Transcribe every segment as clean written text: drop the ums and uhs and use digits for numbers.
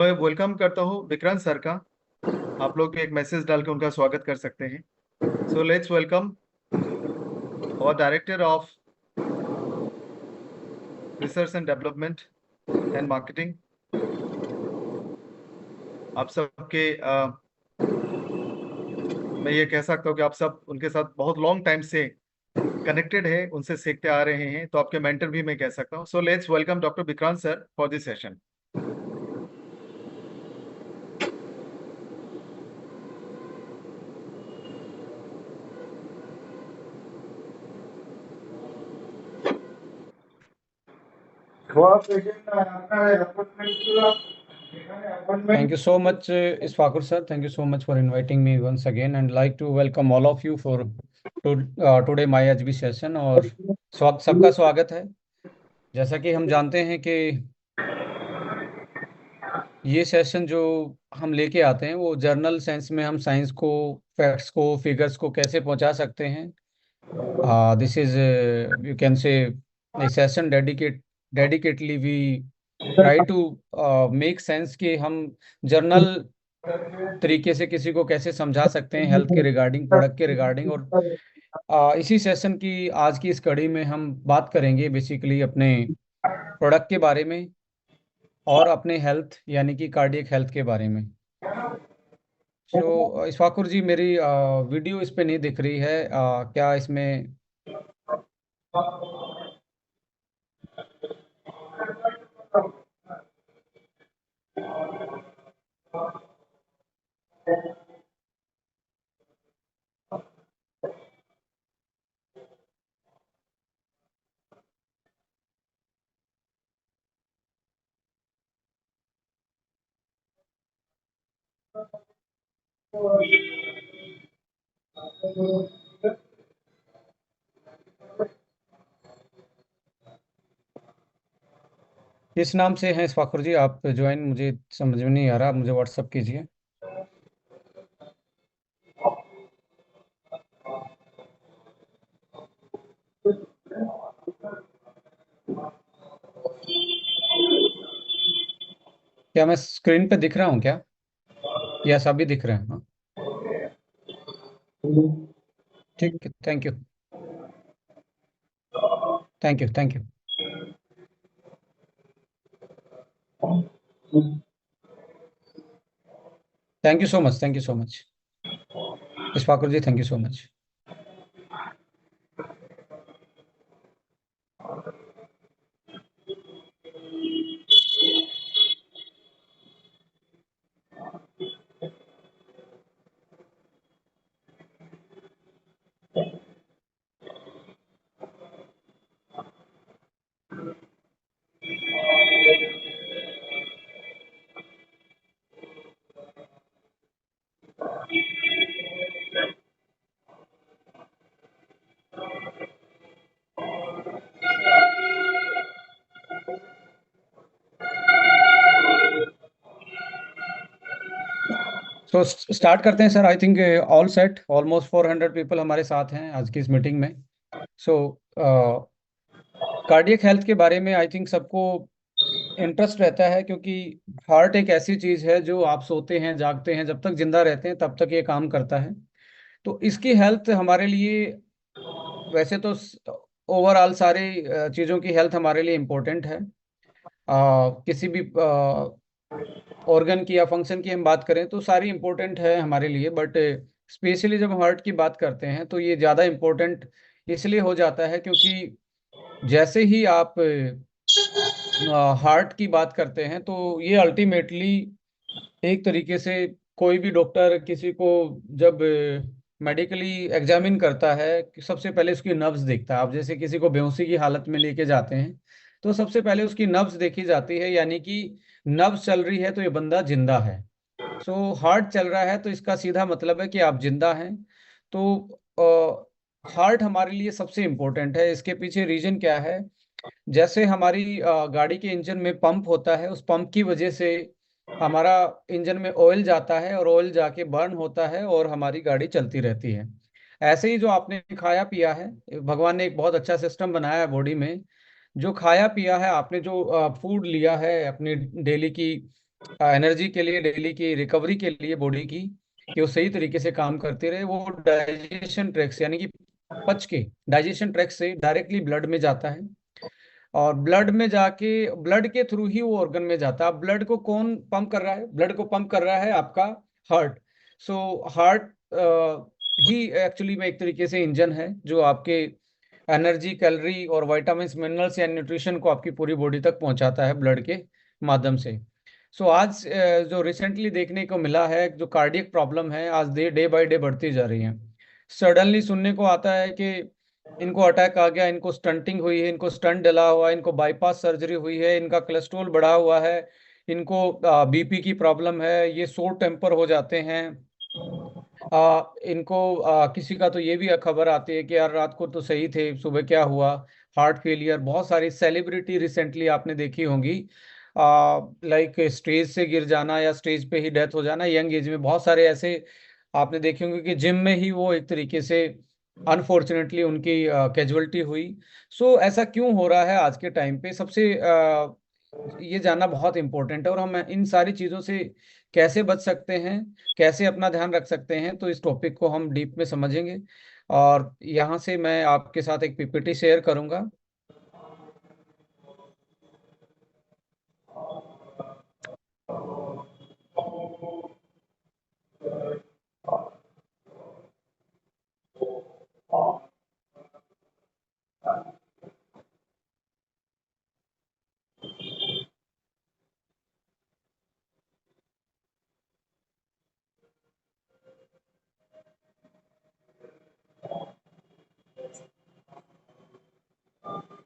मैं वेलकम करता हूँ विक्रांत सर का। आप लोग एक मैसेज डाल के उनका स्वागत कर सकते हैं। सो लेट्स वेलकम और director of research and development and marketing. आप सबके मैं ये कह सकता हूँ कि आप सब उनके साथ बहुत लॉन्ग टाइम से कनेक्टेड है, उनसे सीखते आ रहे हैं, तो आपके मेंटर भी मैं कह सकता हूँ। So let's welcome doctor Vikrant sir for this session. Thank you so much, Isfakur sir. Thank you so much for inviting me once again, and like to welcome all of you for today my HB session। और सबका स्वागत है। जैसा कि हम जानते हैं कि ये सेशन जो हम लेके आते हैं वो जर्नल सेंस में हम साइंस को, फैक्ट्स को, फिगर्स को कैसे पहुंचा सकते हैं। This is you can say a session dedicatedly we try to make sense कि हम जर्नल तरीके से किसी को कैसे समझा सकते हैं हेल्थ के रिगार्डिंग, प्रोडक्ट के रिगार्डिंग। और इसी सेशन की आज की इस कड़ी में हम बात करेंगे बेसिकली अपने प्रोडक्ट के बारे में और अपने हेल्थ यानी कि कार्डियक हेल्थ के बारे में। सो इशफाकुर जी, मेरी वीडियो इस पे नहीं दिख रही है, क्या इसमें? किस नाम से हैं इशफाकुर जी आप ज्वाइन? मुझे समझ में नहीं आ रहा, मुझे व्हाट्सअप कीजिए। क्या मैं स्क्रीन पे दिख रहा हूँ क्या, या सभी दिख रहे हैं? हाँ, ठीक है। Thank you, thank you, thank you. Thank you so much, thank you so much Ishfaqur ji, thank you so much. तो स्टार्ट करते हैं sir. I think all set, almost 400 people हमारे साथ हैं आज की इस मीटिंग में। सो कार्डियक हेल्थ के बारे में आई थिंक सबको इंटरेस्ट रहता है, क्योंकि हार्ट एक ऐसी चीज है जो आप सोते हैं, जागते हैं, जब तक जिंदा रहते हैं तब तक ये काम करता है। तो इसकी हेल्थ हमारे लिए, वैसे तो ओवरऑल सारी चीज़ों की हेल्थ हमारे लिए इम्पोर्टेंट है। किसी भी ऑर्गन की या फंक्शन की हम बात करें तो सारी इम्पोर्टेंट है हमारे लिए, बट स्पेशली जब हम हार्ट की बात करते हैं तो ये ज़्यादा इम्पोर्टेंट इसलिए हो जाता है क्योंकि जैसे ही आप हार्ट की बात करते हैं तो ये अल्टीमेटली एक तरीके से कोई भी डॉक्टर किसी को जब मेडिकली एग्जामिन करता है कि सबसे पहले उसकी नब्ज देखता है। आप जैसे किसी को बेहोशी की हालत में लेके जाते हैं तो सबसे पहले उसकी नब्ज देखी जाती है, यानी कि नब्ज चल रही है तो ये बंदा जिंदा है। सो हार्ट चल रहा है तो इसका सीधा मतलब है कि आप जिंदा हैं। तो हार्ट हमारे लिए सबसे इम्पोर्टेंट है। इसके पीछे रीजन क्या है? जैसे हमारी गाड़ी के इंजन में पंप होता है, उस पंप की वजह से हमारा इंजन में ऑयल जाता है और ऑयल जाके बर्न होता है और हमारी गाड़ी चलती रहती है। ऐसे ही जो आपने खाया पिया है, भगवान ने एक बहुत अच्छा सिस्टम बनाया है बॉडी में। जो खाया पिया है आपने, जो फूड लिया है अपनी डेली की एनर्जी के लिए, डेली की रिकवरी के लिए बॉडी की, कि वो सही तरीके से काम करते रहे। वो डाइजेशन ट्रैक से, यानी कि पच के डाइजेशन ट्रैक से डायरेक्टली ब्लड में जाता है, और ब्लड में जाके ब्लड के थ्रू ही वो ऑर्गन में जाता है। अब ब्लड को कौन पंप कर रहा है? ब्लड को पंप कर रहा है आपका हार्ट। सो हार्ट ही एक्चुअली में एक तरीके से इंजन है, जो आपके एनर्जी, कैलोरी और विटामिन्स, मिनरल्स या न्यूट्रिशन को आपकी पूरी बॉडी तक पहुंचाता है ब्लड के माध्यम से। सो आज जो रिसेंटली देखने को मिला है, जो कार्डियक प्रॉब्लम है, आज डे बाय डे बढ़ती जा रही है। सडनली सुनने को आता है कि इनको अटैक आ गया, इनको स्टंटिंग हुई है, इनको स्टंट डला हुआ है, इनको बाईपास सर्जरी हुई है, इनका कोलेस्ट्रॉल बढ़ा हुआ है, इनको बीपी की प्रॉब्लम है, ये शॉर्ट टेम्पर हो जाते हैं। इनको किसी का तो ये भी खबर आती है कि यार रात को तो सही थे, सुबह क्या हुआ, हार्ट फेलियर। बहुत सारी सेलिब्रिटी रिसेंटली आपने देखी होंगी, लाइक स्टेज से गिर जाना या स्टेज पे ही डेथ हो जाना यंग एज में। बहुत सारे ऐसे आपने देखे होंगे कि जिम में ही वो एक तरीके से अनफॉर्चुनेटली उनकी कैजुअलिटी हुई। सो ऐसा क्यों हो रहा है आज के टाइम पे? सबसे ये जानना बहुत इंपॉर्टेंट है। और हम इन सारी चीज़ों से कैसे बच सकते हैं, कैसे अपना ध्यान रख सकते हैं, तो इस टॉपिक को हम डीप में समझेंगे। और यहाँ से मैं आपके साथ एक पीपीटी शेयर करूंगा।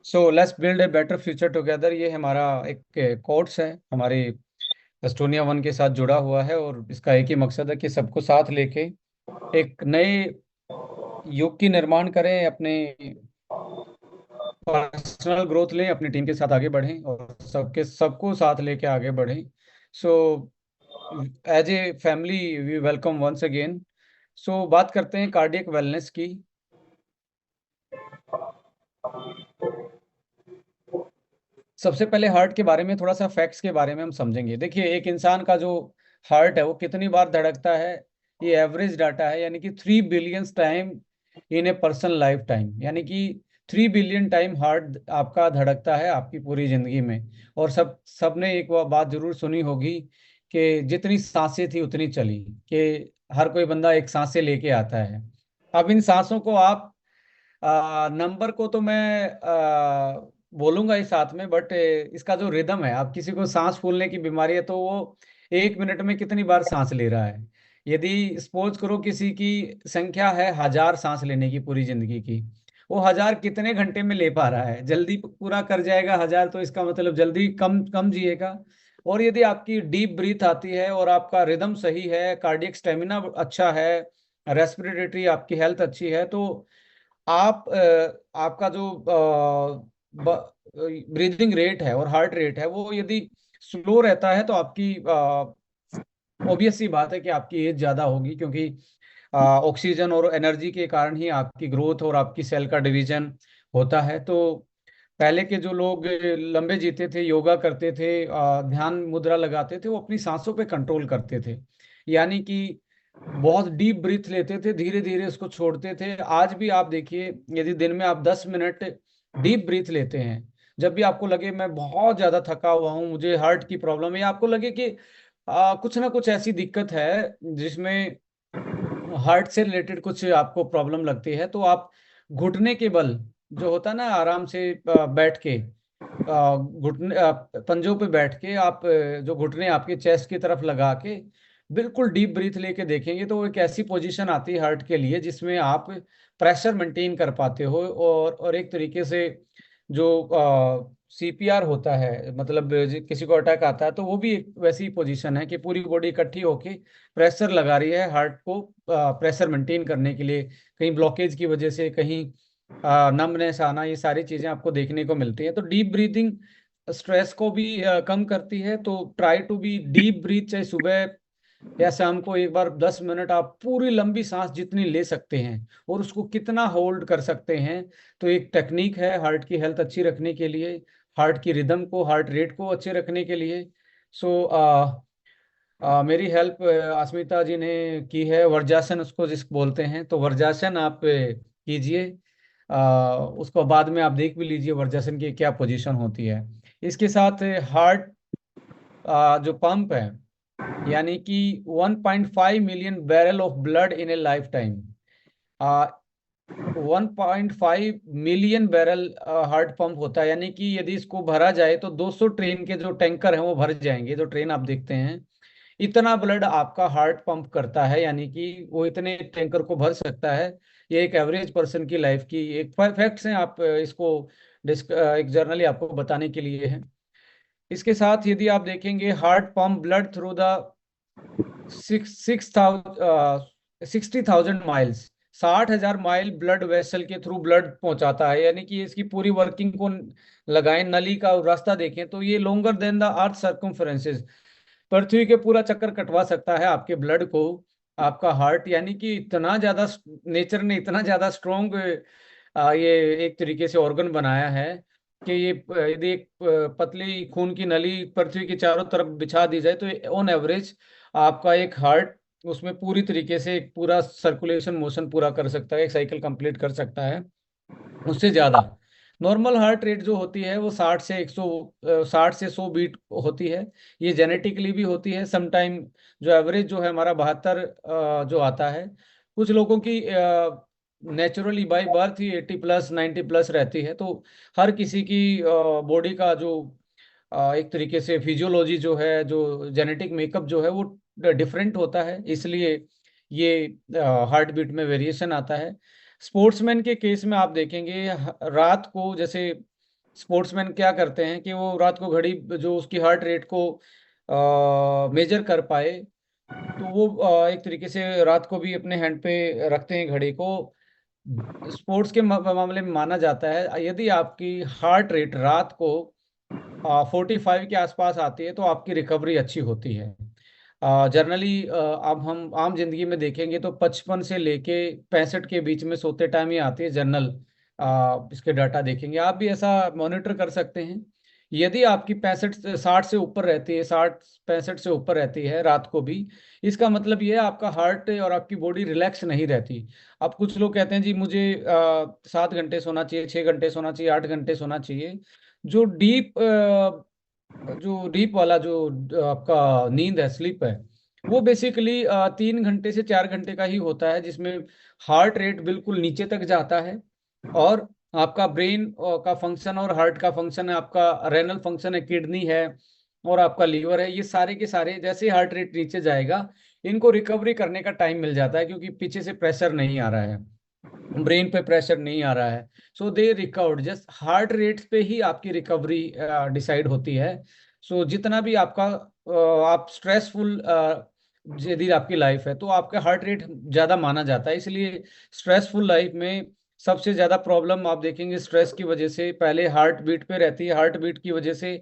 So let's build a better future together, ये हमारा एक कोट्स है, हमारे एस्टोनिया वन के साथ जुड़ा हुआ है। और इसका एक ही मकसद है कि सबको साथ लेके एक नए युग की निर्माण करें, अपने पर्सनल ग्रोथ लें, अपनी टीम के साथ आगे बढ़ें और सबको साथ लेके आगे बढ़ें। So as a family we welcome once again. So बात करते हैं कार्डियक वेलनेस की। सबसे पहले हार्ट के बारे में थोड़ा सा फैक्ट्स के बारे में हम समझेंगे। देखिए, एक इंसान का जो हार्ट है वो कितनी बार धड़कता है, ये एवरेज डाटा है, यानी कि 3 billion time in a person life time, यानी कि 3 बिलियन टाइम हार्ट आपका धड़कता है आपकी पूरी जिंदगी में। और सबने एक वो बात जरूर सुनी होगी कि जितनी सांसें थी उतनी चली, कि हर कोई बंदा एक सांसें लेके आता है। अब इन सांसों को आप नंबर को तो मैं बोलूंगा ही साथ में, बट इसका जो रिदम है, आप किसी को सांस फूलने की बीमारी है तो वो 1 मिनट में कितनी बार सांस ले रहा है। यदि सपोज करो किसी की संख्या है 1000 सांस लेने की पूरी जिंदगी की, वो 1000 कितने घंटे में ले पा रहा है? जल्दी पूरा कर जाएगा 1000, तो इसका मतलब जल्दी कम कम जिएगा। और यदि आपकी डीप ब्रीथ आती है और आपका रिदम सही है, कार्डियक स्टेमिना अच्छा है, रेस्पिरेटरी आपकी हेल्थ अच्छी है, तो आप आपका जो ब्रीदिंग रेट है और हार्ट रेट है वो यदि स्लो रहता है, तो आपकी ऑब्वियस सी बात है कि आपकी एज ज्यादा होगी, क्योंकि ऑक्सीजन और एनर्जी के कारण ही आपकी ग्रोथ और आपकी सेल का डिवीजन होता है। तो पहले के जो लोग लंबे जीते थे, योगा करते थे, ध्यान मुद्रा लगाते थे, वो अपनी सांसों पे कंट्रोल करते थे, यानी कि बहुत डीप ब्रीथ लेते थे, धीरे धीरे उसको छोड़ते थे। आज भी आप देखिए, यदि दिन में आप 10 मिनट डीप ब्रीथ लेते हैं, जब भी आपको लगे मैं बहुत ज्यादा थका हुआ हूँ, मुझे हार्ट की प्रॉब्लम है, या आपको लगे कि कुछ ना कुछ ऐसी दिक्कत है जिसमें हार्ट से रिलेटेड कुछ आपको प्रॉब्लम लगती है, तो आप घुटने के बल, जो होता है ना, आराम से बैठ के घुटने पंजों पे बैठ के आप जो घुटने आपके चेस्ट की तरफ लगा के बिल्कुल डीप ब्रीथ लेके देखेंगे, तो एक ऐसी पोजीशन आती है हार्ट के लिए जिसमें आप प्रेशर मेंटेन कर पाते हो। और एक तरीके से जो सीपीआर होता है, मतलब किसी को अटैक आता है तो वो भी एक वैसी पोजीशन है कि पूरी बॉडी इकट्ठी होके प्रेशर लगा रही है हार्ट को, प्रेशर मेंटेन करने के लिए। कहीं ब्लॉकेज की वजह से, कहीं नमनेस आना, ये सारी चीजें आपको देखने को मिलती हैं। तो डीप ब्रीदिंग स्ट्रेस को भी कम करती है। तो try to be deep breath, चाहे सुबह या शाम को एक बार 10 मिनट आप पूरी लंबी सांस जितनी ले सकते हैं और उसको कितना होल्ड कर सकते हैं। तो एक टेक्निक है हार्ट की हेल्थ अच्छी रखने के लिए, हार्ट की रिदम को, हार्ट रेट को अच्छे रखने के लिए। सो मेरी हेल्प अस्मिता जी ने की है। वर्जासन उसको जिस बोलते हैं, तो वर्जासन आप कीजिए। उसको बाद में आप देख भी लीजिए वर्जासन की क्या पोजीशन होती है। इसके साथ हार्ट जो पंप है, यानी कि 1.5 million barrel of blood in A life time. 1.5 million barrel heart pump होता है, यानी कि यदि इसको भरा जाए तो 200 ट्रेन के जो टैंकर हैं वो भर जाएंगे। जो ट्रेन आप देखते हैं, इतना ब्लड आपका हार्ट पंप करता है, यानी कि वो इतने टैंकर को भर सकता है। ये एक एवरेज पर्सन की लाइफ की एक फैक्ट्स हैं। आप इसको एक जर्नली आपको बताने के लिए है। इसके साथ यदि आप देखेंगे, heart pump blood through the 60,000 miles, 60,000 mile blood vessel के थ्रू ब्लड पहुंचाता है। यानी कि इसकी पूरी वर्किंग को लगाएं, नली का रास्ता देखें तो ये लॉन्गर देन द अर्थ सर्कम्फरेंसेस, पृथ्वी के पूरा चक्कर कटवा सकता है आपके ब्लड को, आपका हार्ट। यानी कि इतना ज्यादा नेचर ने इतना ज्यादा स्ट्रोंग ये एक तरीके से ऑर्गन बनाया है कि ये यदि एक पतली खून की नली पृथ्वी के चारों तरफ बिछा दी जाए तो ऑन एवरेज आपका एक हार्ट उसमें पूरी तरीके से एक पूरा सर्कुलेशन मोशन पूरा कर सकता है, एक साइकिल कंप्लीट कर सकता है। उससे ज्यादा नॉर्मल हार्ट रेट जो होती है वो 60 से 100 बीट होती है। ये जेनेटिकली भी होती है समटाइम। जो एवरेज जो है हमारा 72 जो आता है। कुछ लोगों की naturally by birth he 80 plus 90 plus रहती है। तो हर किसी की बॉडी का जो एक तरीके से फिजियोलॉजी जो है, जो जेनेटिक मेकअप जो है वो डिफरेंट होता है, इसलिए ये हार्ट बीट में वेरिएशन आता है। स्पोर्ट्समैन के केस में आप देखेंगे, रात को जैसे स्पोर्ट्समैन क्या करते हैं कि वो रात को घड़ी जो उसकी हार्ट रेट को मेजर कर पाए, तो वो एक तरीके से रात को भी अपने हैंड पे रखते हैं घड़ी को। स्पोर्ट्स के मामले में माना जाता है यदि आपकी हार्ट रेट रात को 45 के आसपास आती है तो आपकी रिकवरी अच्छी होती है। जनरली अब हम आम जिंदगी में देखेंगे तो 55 से लेके 65 के बीच में सोते टाइम ही आती है जनरल। इसके डाटा देखेंगे, आप भी ऐसा मॉनिटर कर सकते हैं। यदि आपकी 65 60 से ऊपर रहती है, 60 65 से ऊपर रहती है रात को भी, इसका मतलब ये है आपका हार्ट और आपकी बॉडी रिलैक्स नहीं रहती। अब कुछ लोग कहते हैं जी मुझे 7 घंटे सोना चाहिए, 6 घंटे सोना चाहिए, 8 घंटे सोना चाहिए। जो डीप जो डीप वाला जो आपका नींद है, स्लीप है, वो बेसिकली 3 घंटे से 4 घंटे का ही होता है, जिसमें हार्ट रेट बिल्कुल नीचे तक जाता है और आपका ब्रेन का फंक्शन और हार्ट का फंक्शन है, आपका रेनल फंक्शन है, किडनी है और आपका लीवर है, ये सारे के सारे जैसे हार्ट रेट नीचे जाएगा इनको रिकवरी करने का टाइम मिल जाता है, क्योंकि पीछे से प्रेशर नहीं आ रहा है, ब्रेन पे प्रेशर नहीं आ रहा है। So they recovered just heart rate पे ही आपकी रिकवरी डिसाइड होती है। सो जितना भी आपका आप स्ट्रेसफुल यदि आपकी लाइफ है तो आपका हार्ट रेट ज्यादा माना जाता है। इसलिए स्ट्रेसफुल लाइफ में सबसे ज्यादा प्रॉब्लम आप देखेंगे स्ट्रेस की वजह से पहले हार्ट बीट पे रहती है। हार्ट बीट की वजह से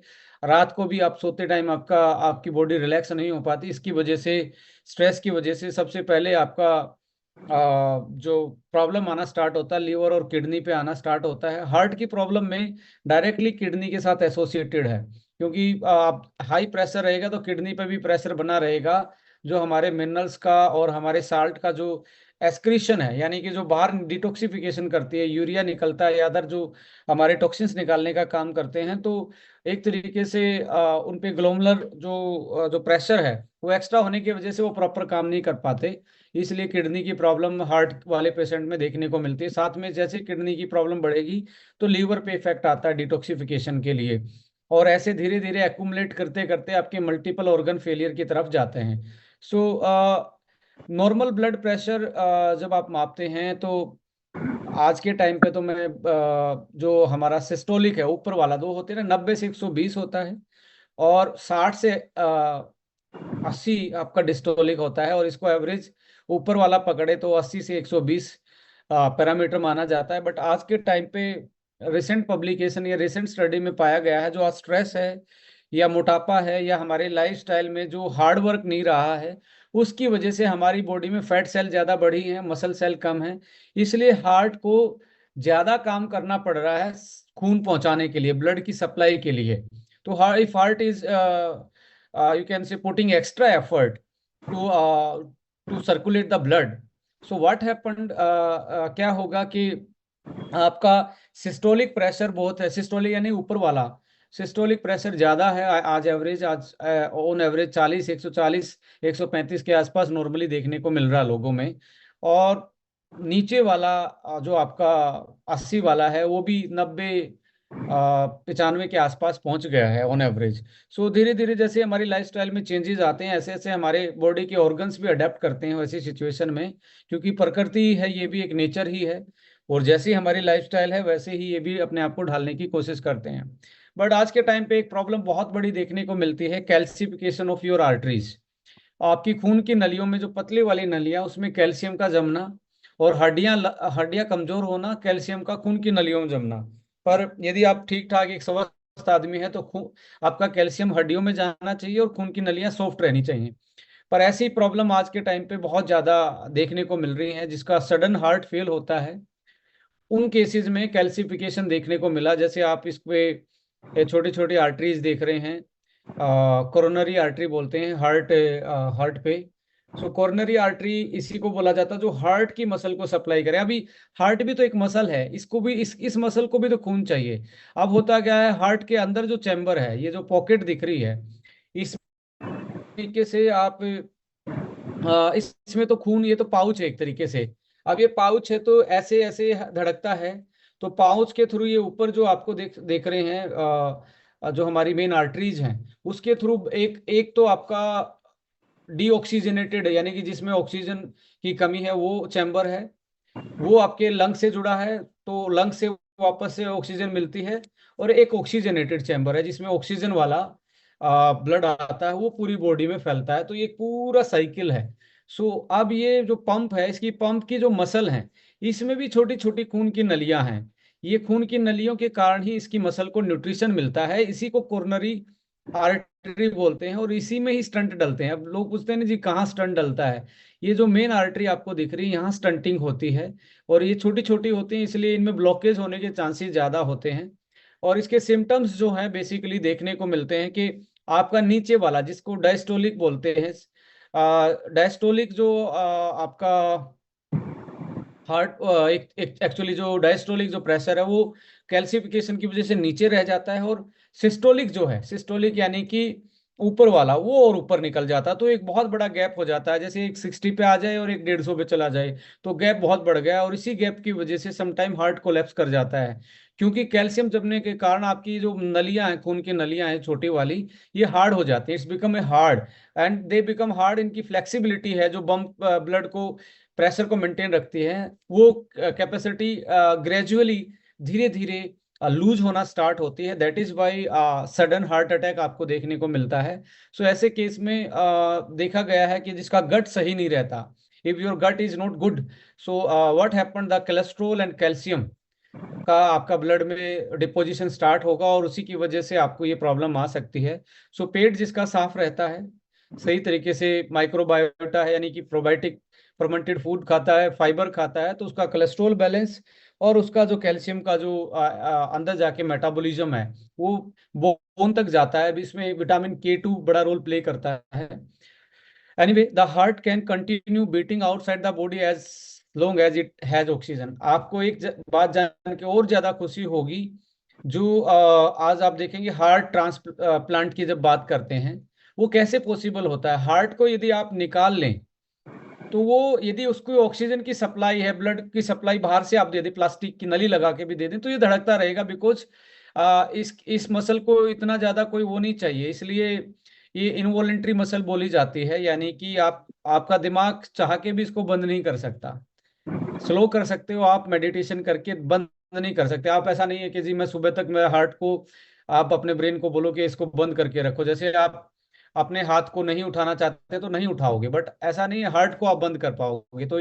रात को भी आप सोते टाइम आपकी बॉडी रिलैक्स नहीं हो पाती। इसकी वजह से, स्ट्रेस की वजह से सबसे पहले आपका जो प्रॉब्लम आना स्टार्ट होता है लीवर और किडनी पे आना स्टार्ट होता है। हार्ट की प्रॉब्लम में डायरेक्टली किडनी के साथ एसोसिएटेड है, क्योंकि आप हाई प्रेशर रहेगा तो किडनी पे भी प्रेशर बना रहेगा। जो हमारे मिनरल्स का और हमारे साल्ट का जो एक्सक्रीशन है, यानी कि जो बाहर डिटॉक्सिफिकेशन करती है, यूरिया निकलता है या अदर जो हमारे टॉक्सिन्स निकालने का काम करते हैं, तो एक तरीके से उन पे ग्लोमुलर जो प्रेशर है वो एक्स्ट्रा होने की वजह से वो प्रॉपर काम नहीं कर पाते। इसलिए किडनी की प्रॉब्लम हार्ट वाले पेशेंट में देखने को मिलती है। साथ में जैसे किडनी की प्रॉब्लम बढ़ेगी तो लीवर पे इफेक्ट आता है डिटॉक्सिफिकेशन के लिए, और ऐसे धीरे धीरे एक्यूमुलेट करते करते आपके मल्टीपल ऑर्गन फेलियर की तरफ जाते हैं। सो नॉर्मल ब्लड प्रेशर जब आप मापते हैं तो आज के टाइम पे तो मैं जो हमारा सिस्टोलिक है ऊपर वाला दो होते हैं ना, 90 से 120 होता है, और 60 से 80 आपका डिस्टोलिक होता है। और इसको एवरेज ऊपर वाला पकड़े तो 80 से 120 पैरामीटर माना जाता है। बट आज के टाइम पे रिसेंट पब्लिकेशन या रिसेंट स्टडी में पाया गया है जो आज स्ट्रेस है या मोटापा है या हमारे लाइफस्टाइल में जो हार्ड वर्क नहीं रहा है, उसकी वजह से हमारी बॉडी में फैट सेल ज़्यादा बढ़ी है, मसल सेल कम है। इसलिए हार्ट को ज़्यादा काम करना पड़ रहा है खून पहुंचाने के लिए, ब्लड की सप्लाई के लिए। तो if heart is you can say putting extra effort to circulate the blood. So what happened, क्या होगा कि आपका सिस्टोलिक प्रेशर बहुत है, सिस्टोलिक यानी ऊपर वाला सिस्टोलिक प्रेशर ज्यादा है। आज एवरेज, आज ऑन एवरेज 40, 140, 135 के आसपास नॉर्मली देखने को मिल रहा है लोगों में। और नीचे वाला जो आपका 80 वाला है वो भी 90, 95 के आसपास पहुंच गया है ऑन एवरेज। सो धीरे धीरे जैसे हमारी लाइफस्टाइल में चेंजेस आते हैं, ऐसे ऐसे हमारे बॉडी के ऑर्गन्स भी अडेप्ट करते हैं वैसी सिचुएशन में, क्योंकि प्रकृति है, ये भी एक नेचर ही है। और जैसी हमारी लाइफस्टाइल है वैसे ही ये भी अपने आप को ढालने की कोशिश करते हैं। बट आज के टाइम पे एक प्रॉब्लम बहुत बड़ी देखने को मिलती है, कैल्सिफिकेशन ऑफ योर आर्टरीज। आपकी खून की नलियों में जो पतली वाली नलियां, उसमें कैल्शियम का जमना, और हड्डियां हड्डियां कमजोर होना, कैल्शियम का खून की नलियों में जमना। पर यदि आप ठीक ठाक एक स्वस्थ आदमी है तो खून, आपका कैल्शियम हड्डियों में जाना चाहिए और खून की नलियां सॉफ्ट रहनी चाहिए। पर ऐसी प्रॉब्लम आज के टाइम पे बहुत ज्यादा देखने को मिल रही है, जिसका सडन हार्ट फेल होता है। उन केसेस में कैल्सिफिकेशन देखने को मिला। जैसे आप इस पे छोटी छोटी आर्टरीज देख रहे हैं, कोरोनरी आर्टरी बोलते हैं हार्ट, हार्ट पे। सो कोरोनरी आर्टरी इसी को बोला जाता है जो हार्ट की मसल को सप्लाई करे। अभी हार्ट भी तो एक मसल है, इसको भी इस मसल को भी तो खून चाहिए। अब होता क्या है, हार्ट के अंदर जो चैम्बर है, ये जो पॉकेट दिख रही है, इस तरीके से आप इसमें तो खून, ये तो पाउच है एक तरीके से। अब ये पाउच है तो ऐसे ऐसे धड़कता है, तो पाउच के थ्रू ये ऊपर जो आपको देख देख रहे हैं, जो हमारी मेन आर्टरीज हैं, उसके थ्रू एक एक तो आपका डीऑक्सीजनेटेड, यानी कि जिसमें ऑक्सीजन की कमी है, वो चैम्बर है, वो आपके लंग से जुड़ा है, तो लंग से वापस से ऑक्सीजन मिलती है। और एक ऑक्सीजनेटेड चैम्बर है जिसमें ऑक्सीजन वाला ब्लड आता है, वो पूरी बॉडी में फैलता है। तो ये पूरा साइकिल है। सो अब ये जो पंप है, इसकी पंप की जो मसल है, इसमें भी छोटी छोटी खून की नलियां हैं। ये खून की नलियों के कारण ही इसकी मसल को न्यूट्रिशन मिलता है। इसी को कोरोनरी आर्टरी बोलते हैं, और इसी में ही स्टंट डलते हैं। अब लोग पूछते हैं ना जी कहाँ स्टंट डलता है। ये जो मेन आर्टरी आपको दिख रही है, यहाँ स्टंटिंग होती है। और ये छोटी छोटी होती हैं, इसलिए इनमें ब्लॉकेज होने के चांसेस ज़्यादा होते हैं। और इसके सिम्टम्स जो हैं बेसिकली देखने को मिलते हैं कि आपका नीचे वाला, जिसको डायस्टोलिक बोलते हैं, डायस्टोलिक जो आपका हार्ट, एक एक्चुअली जो डायस्टोलिक जो प्रेशर है वो कैल्सिफिकेशन की वजह से नीचे रह जाता है। और सिस्टोलिक जो है, सिस्टोलिक यानी कि ऊपर वाला, वो और ऊपर निकल जाता है। तो एक बहुत बड़ा गैप हो जाता है, जैसे एक 60 पे आ जाए और एक 150 पे चला जाए, तो गैप बहुत बढ़ गया। और इसी गैप की वजह से समटाइम हार्ट कोलैप्स कर जाता है, क्योंकि कैल्शियम जमने के कारण आपकी जो नलियां हैं, खून की नलियां हैं छोटी वाली, ये हार्ड हो जाती है। It's become a hard, and they become hard. इनकी फ्लेक्सिबिलिटी है जो बम ब्लड को, प्रेशर को मेंटेन रखती है, वो कैपेसिटी ग्रेजुअली, धीरे धीरे लूज होना स्टार्ट होती है। That is why sudden heart attack आपको देखने को मिलता है। सो ऐसे केस में देखा गया है कि जिसका गट सही नहीं रहता, if your gut is not good, so what happen, the cholesterol and calcium का आपका ब्लड में डिपोजिशन स्टार्ट होगा, और उसी की वजह से आपको ये प्रॉब्लम आ सकती है। सो पेट जिसका साफ रहता है, सही तरीके से माइक्रोबायोटा है, यानी कि प्रोबायोटिक फर्मेंटेड फूड खाता है, फाइबर खाता है, तो उसका कोलेस्ट्रॉल बैलेंस और उसका जो कैल्शियम का जो अंदर जाके मेटाबॉलिज्म है, वो बोन तक जाता है। अभी इसमें विटामिन K2 बड़ा रोल प्ले करता है। Anyway, the heart can continue beating outside the body as long as it has oxygen. आपको एक बात जान के और ज्यादा खुशी होगी, जो आज आप देखेंगे हार्ट ट्रांसप्लांट की जब बात करते हैं, वो कैसे पॉसिबल होता है। हार्ट को यदि आप निकाल लें, तो वो यदि उसको ऑक्सीजन की सप्लाई है, ब्लड की सप्लाई बाहर से आप दे दें, प्लास्टिक की नली लगा के भी दे दें, तो ये धड़कता रहेगा। बिकॉज इस मसल को इतना ज्यादा कोई वो नहीं चाहिए, इसलिए ये इनवॉलेंट्री मसल बोली जाती है। यानी कि आपका दिमाग चाह के भी इसको बंद नहीं कर सकता। स्लो कर सकते हो आप मेडिटेशन करके, बंद नहीं कर सकते आप। ऐसा नहीं है कि जी मैं सुबह तक मेरे हार्ट को, आप अपने ब्रेन को बोलो कि इसको बंद करके रखो। जैसे आप अपने हाथ को नहीं उठाना चाहते तो नहीं उठाओगे, बट ऐसा नहीं है हार्ट को आप बंद कर पाओगे। तो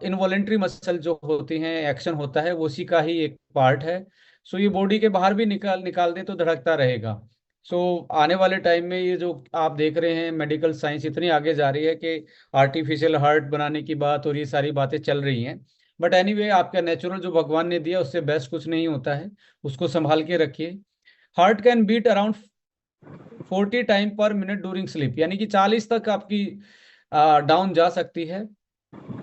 इनवॉलेंट्री मसल जो होती हैं, एक्शन होता है, वो उसी का ही एक पार्ट है। सो ये बॉडी के बाहर भी निकाल निकाल दें तो धड़कता रहेगा। सो आने वाले टाइम में ये जो आप देख रहे हैं, मेडिकल साइंस इतनी आगे जा रही है कि आर्टिफिशियल हार्ट बनाने की बात और ये सारी बातें चल रही हैं। बट एनीवे, आपका नेचुरल जो भगवान ने दिया उससे बेस्ट कुछ नहीं होता है, उसको संभाल के रखिए। Heart can beat around 40 time per minute during sleep, यानी कि 40 तक आपकी डाउन जा सकती है।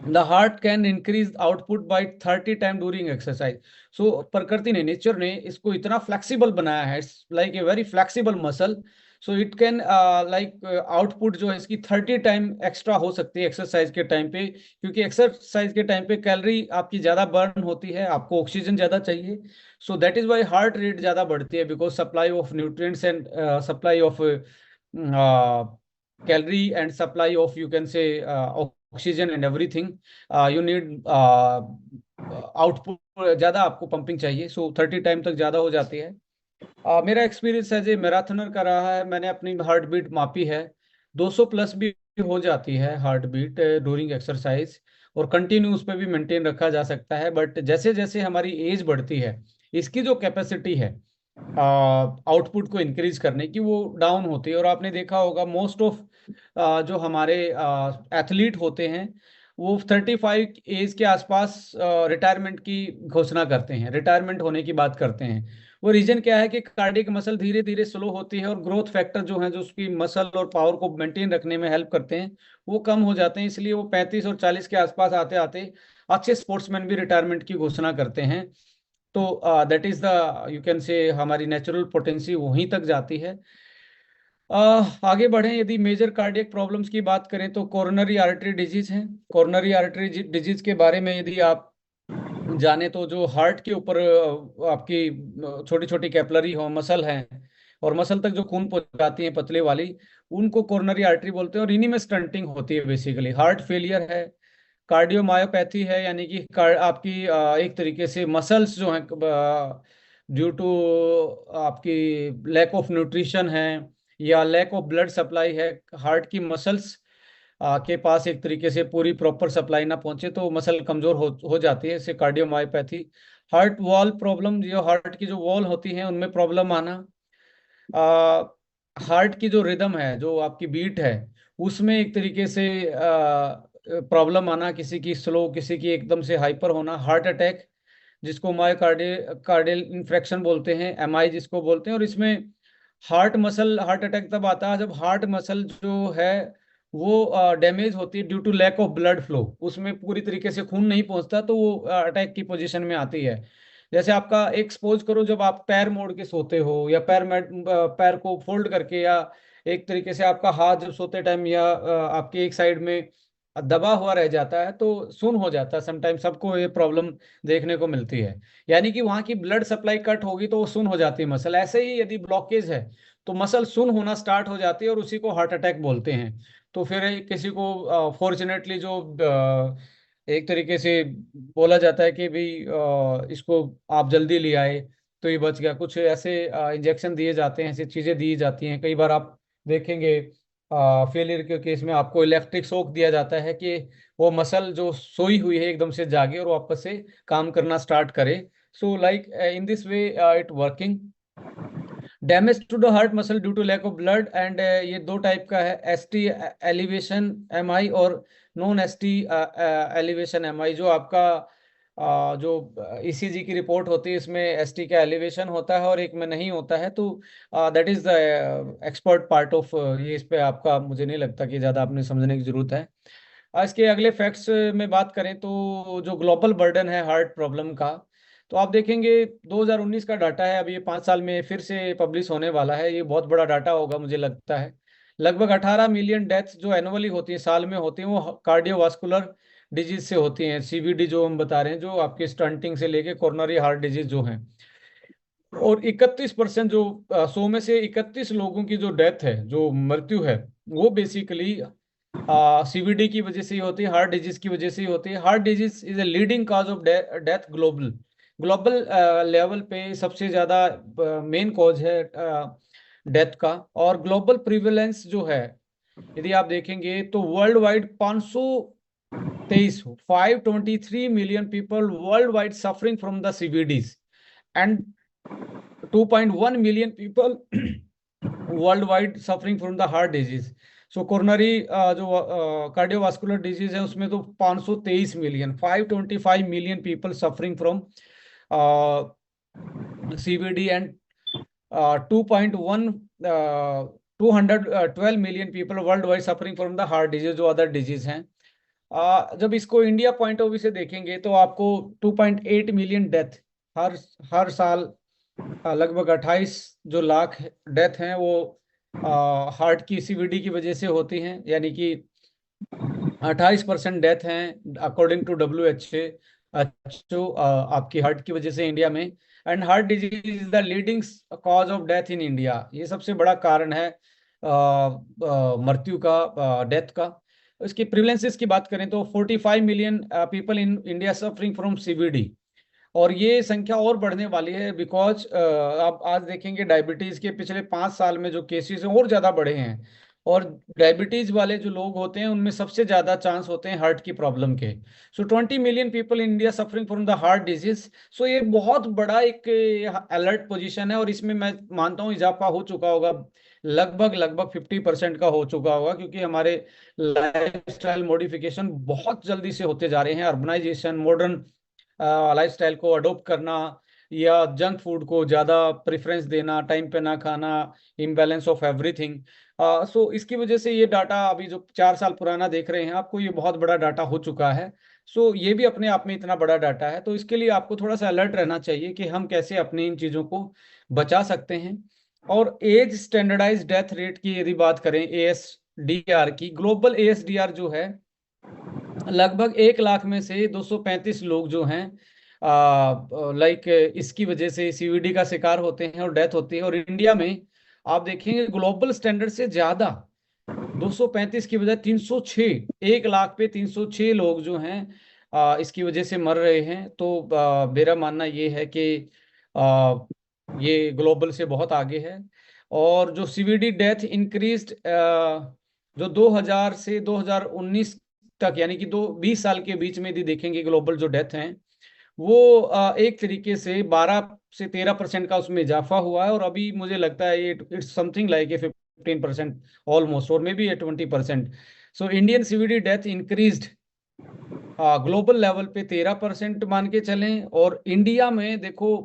The heart can increase output by 30 time during exercise. So प्रकृति ने, नेचर ने इसको इतना फ्लेक्सिबल बनाया है, it's like a very flexible muscle. So it can like output जो है इसकी 30 टाइम एक्स्ट्रा हो सकती है एक्सरसाइज के टाइम पे, क्योंकि एक्सरसाइज के टाइम पे कैलोरी आपकी ज्यादा बर्न होती है, आपको ऑक्सीजन ज्यादा चाहिए। So that is why heart rate ज्यादा बढ़ती है, because supply of nutrients and supply of calorie and supply of, you can say, oxygen and everything, you need output, ज्यादा आपको पंपिंग चाहिए। सो 30 टाइम तक ज्यादा हो जाती है। मेरा एक्सपीरियंस एज ए मैराथनर का रहा है, मैंने अपनी हार्ट बीट मापी है, 200 प्लस भी हो जाती है हार्ट बीट ड्यूरिंग एक्सरसाइज, और कंटिन्यू उस पर भी मेंटेन रखा जा सकता है। बट जैसे जैसे हमारी एज बढ़ती है, इसकी जो कैपेसिटी है आउटपुट को इंक्रीज करने की, वो डाउन होती है। और आपने देखा होगा मोस्ट ऑफ जो हमारे एथलीट होते हैं, वो 35 एज के आसपास रिटायरमेंट की घोषणा करते हैं, रिटायरमेंट होने की बात करते हैं। वो रीजन क्या है कि कार्डियक मसल धीरे धीरे स्लो होती है, और ग्रोथ फैक्टर जो है, जो उसकी मसल और पावर को मेंटेन रखने में हेल्प करते हैं, वो कम हो जाते हैं। इसलिए वो 35 और 40 के आसपास आते आते अच्छे स्पोर्ट्समैन भी रिटायरमेंट की घोषणा करते हैं। तो that is the, you can say, हमारी नेचुरल पोटेंसी वहीं तक जाती है। आगे बढ़ें, यदि मेजर कार्डियक प्रॉब्लम्स की बात करें तो कोरोनरी आर्टरी डिजीज है। कोरोनरी आर्टरी डिजीज के बारे में यदि आप जाने तो जो हार्ट के ऊपर आपकी छोटी छोटी कैपिलरी हो, मसल हैं, और मसल तक जो खून पहुंचाती है पतले वाली, उनको कोरोनरी आर्टरी बोलते हैं, और इन्हीं में स्टंटिंग होती है। बेसिकली हार्ट फेलियर है, कार्डियोमायोपैथी है, यानी कि आपकी एक तरीके से मसल्स जो हैं ड्यू टू आपकी लैक ऑफ न्यूट्रिशन है, या लैक ऑफ ब्लड सप्लाई है, हार्ट की मसल्स के पास एक तरीके से पूरी प्रॉपर सप्लाई ना पहुंचे तो मसल कमजोर हो जाती है, इससे कार्डियोमायोपैथी। हार्ट वॉल प्रॉब्लम, जो हार्ट की जो वॉल होती है उनमें प्रॉब्लम आना। हार्ट की जो रिदम है, जो आपकी बीट है, उसमें एक तरीके से प्रॉब्लम आना, किसी की स्लो, किसी की एकदम से हाइपर होना। हार्ट अटैक, जिसको कार्डियल इन्फ्रेक्शन बोलते हैं, एमआई जिसको बोलते हैं। और इसमें हार्ट अटैक तब आता है जब हार्ट मसल जो है वो डैमेज होती है due to lack of blood flow, उसमें पूरी तरीके से खून नहीं पहुंचता, तो वो अटैक की पोजीशन में आती है। जैसे आपका एक सपोज करो, जब आप पैर मोड़ के सोते हो, या पैर को फोल्ड करके, या एक तरीके से आपका हाथ जब सोते टाइम, या आपके एक साइड में दबा हुआ रह जाता है, तो सुन हो जाता है समटाइम, सबको ये प्रॉब्लम देखने को मिलती है। यानी कि वहां की ब्लड सप्लाई कट होगी तो वो सुन हो जाती है मसल। ऐसे ही यदि ब्लॉकेज है तो मसल सुन होना स्टार्ट हो जाती है, और उसी को हार्ट अटैक बोलते हैं। तो फिर किसी को फॉर्चुनेटली जो एक तरीके से बोला जाता है कि भाई इसको आप जल्दी ले आए तो ये बच गया, कुछ ऐसे इंजेक्शन दिए जाते हैं, ऐसी चीजें दी जाती हैं। कई बार आप देखेंगे फेलियर के केस में आपको इलेक्ट्रिक शॉक दिया जाता है कि वो मसल जो सोई हुई है एकदम से जागे और वापस से काम करना स्टार्ट करे। So like in this way it working. Damage to the heart muscle due to lack of blood, and ये दो टाइप का है, एसटी एलिवेशन एमआई और नॉन एसटी एलिवेशन एमआई। जो आपका जो ईसीजी की रिपोर्ट होती है, इसमें एसटी का एलिवेशन होता है और एक में नहीं होता है। तो that is the expert part of ये, इस पे आपका मुझे नहीं लगता कि ज़्यादा आपने समझने की जरूरत है। इसके अगले फैक्ट्स में बात करें तो जो ग्लोबल बर्डन है हार्ट प्रॉब्लम का, तो आप देखेंगे 2019 का डाटा है, अब ये 5 साल में फिर से पब्लिश होने वाला है। ये बहुत बड़ा डाटा होगा मुझे लगता है। लगभग 18 मिलियन डेथ्स जो एनुअली होती हैं, साल में होती हैं, वो कार्डियोवास्कुलर डिजीज से होती हैं, सीवीडी जो हम बता रहे हैं, जो आपके स्टंटिंग से लेके कोरोनरी हार्ट डिजीज जो हैं। और 31% जो 100 में से 31 लोगों की जो डेथ है, जो मृत्यु है, वो बेसिकली सीवीडी की वजह से ही होती है, हार्ट डिजीज की वजह से ही होती है। Heart disease is a leading cause of death global, global level पे सबसे ज्यादा मेन कॉज है डेथ का। और ग्लोबल प्रिवेलेंस जो है, यदि आप देखेंगे तो world wide 523 523 million people world wide suffering from the CVDs, and 2.1 million people world wide suffering from the heart disease. So coronary जो कार्डियोवास्कुलर डिजीज है, उसमें तो 523 million, 525 million people suffering from CVD, and 2.1 212 million people world wide suffering from the heart disease, जो other disease हैं। जब इसको India point of view से देखेंगे तो आपको 2.8 मिलियन डेथ हर हर साल, लगभग 28 जो लाख डेथ हैं वो हार्ट की सीवीडी की वजह से होती हैं, यानी कि 28% डेथ हैं अकॉर्डिंग टू WHO आपकी हार्ट की वजह से इंडिया में। And heart disease is the leading cause of death in India, ये सबसे बड़ा कारण है मृत्यु का, डेथ का। इसकी प्रिवलेंसेस की बात करें तो 45 million people in India suffering from CVD, और ये संख्या और बढ़ने वाली है बिकॉज आप आज देखेंगे डायबिटीज के पिछले 5 साल में जो केसेस हैं और ज्यादा बढ़े हैं, और डायबिटीज वाले जो लोग होते हैं उनमें सबसे ज्यादा चांस होते हैं हार्ट की प्रॉब्लम के। So 20 million people in India suffering from the heart disease. So ये बहुत बड़ा एक अलर्ट पोजीशन है, और इसमें मैं मानता हूँ इजाफा हो चुका होगा, लगभग लगभग 50% का हो चुका होगा, क्योंकि हमारे लाइफस्टाइल मॉडिफिकेशन बहुत जल्दी से होते जा रहे हैं। अर्बनाइजेशन, मॉडर्न लाइफस्टाइल को अडोप्ट करना, या जंक फूड को ज़्यादा प्रेफरेंस देना, टाइम पे ना खाना, इम्बैलेंस ऑफ एवरीथिंग। सो इसकी वजह से ये डाटा अभी जो 4 साल पुराना देख रहे हैं आपको, ये बहुत बड़ा डाटा हो चुका है। सो ये भी अपने आप में इतना बड़ा डाटा है, तो इसके लिए आपको थोड़ा सा अलर्ट रहना चाहिए कि हम कैसे अपनी इन चीज़ों को बचा सकते हैं। और एज स्टैंडर्डाइज डेथ रेट की यदि बात करें, ASDR की, ग्लोबल ASDR जो है, लगभग 1 लाख में से 235 लोग जो हैं लाइक इसकी वजह से CVD का शिकार होते हैं और डेथ होती है। और इंडिया में आप देखेंगे ग्लोबल स्टैंडर्ड से ज्यादा, 235 की बजाय 306, 1 लाख पे 306 लोग जो हैं इसकी वजह से मर रहे हैं। तो मेरा मानना ये है कि आ, ये ग्लोबल से बहुत आगे है। और जो CVD डेथ इंक्रीज्ड, जो 2000 से 2019 तक, यानी कि 20 साल के बीच में यदि देखेंगे ग्लोबल जो डेथ हैं, वो एक तरीके से 12 से 13% का उसमें इजाफा हुआ है। और अभी मुझे लगता है ये it's something like a 15% almost, और maybe a 20%। So Indian CVD death increased global level पे 13% मान के चलें, और इंडिया में देखो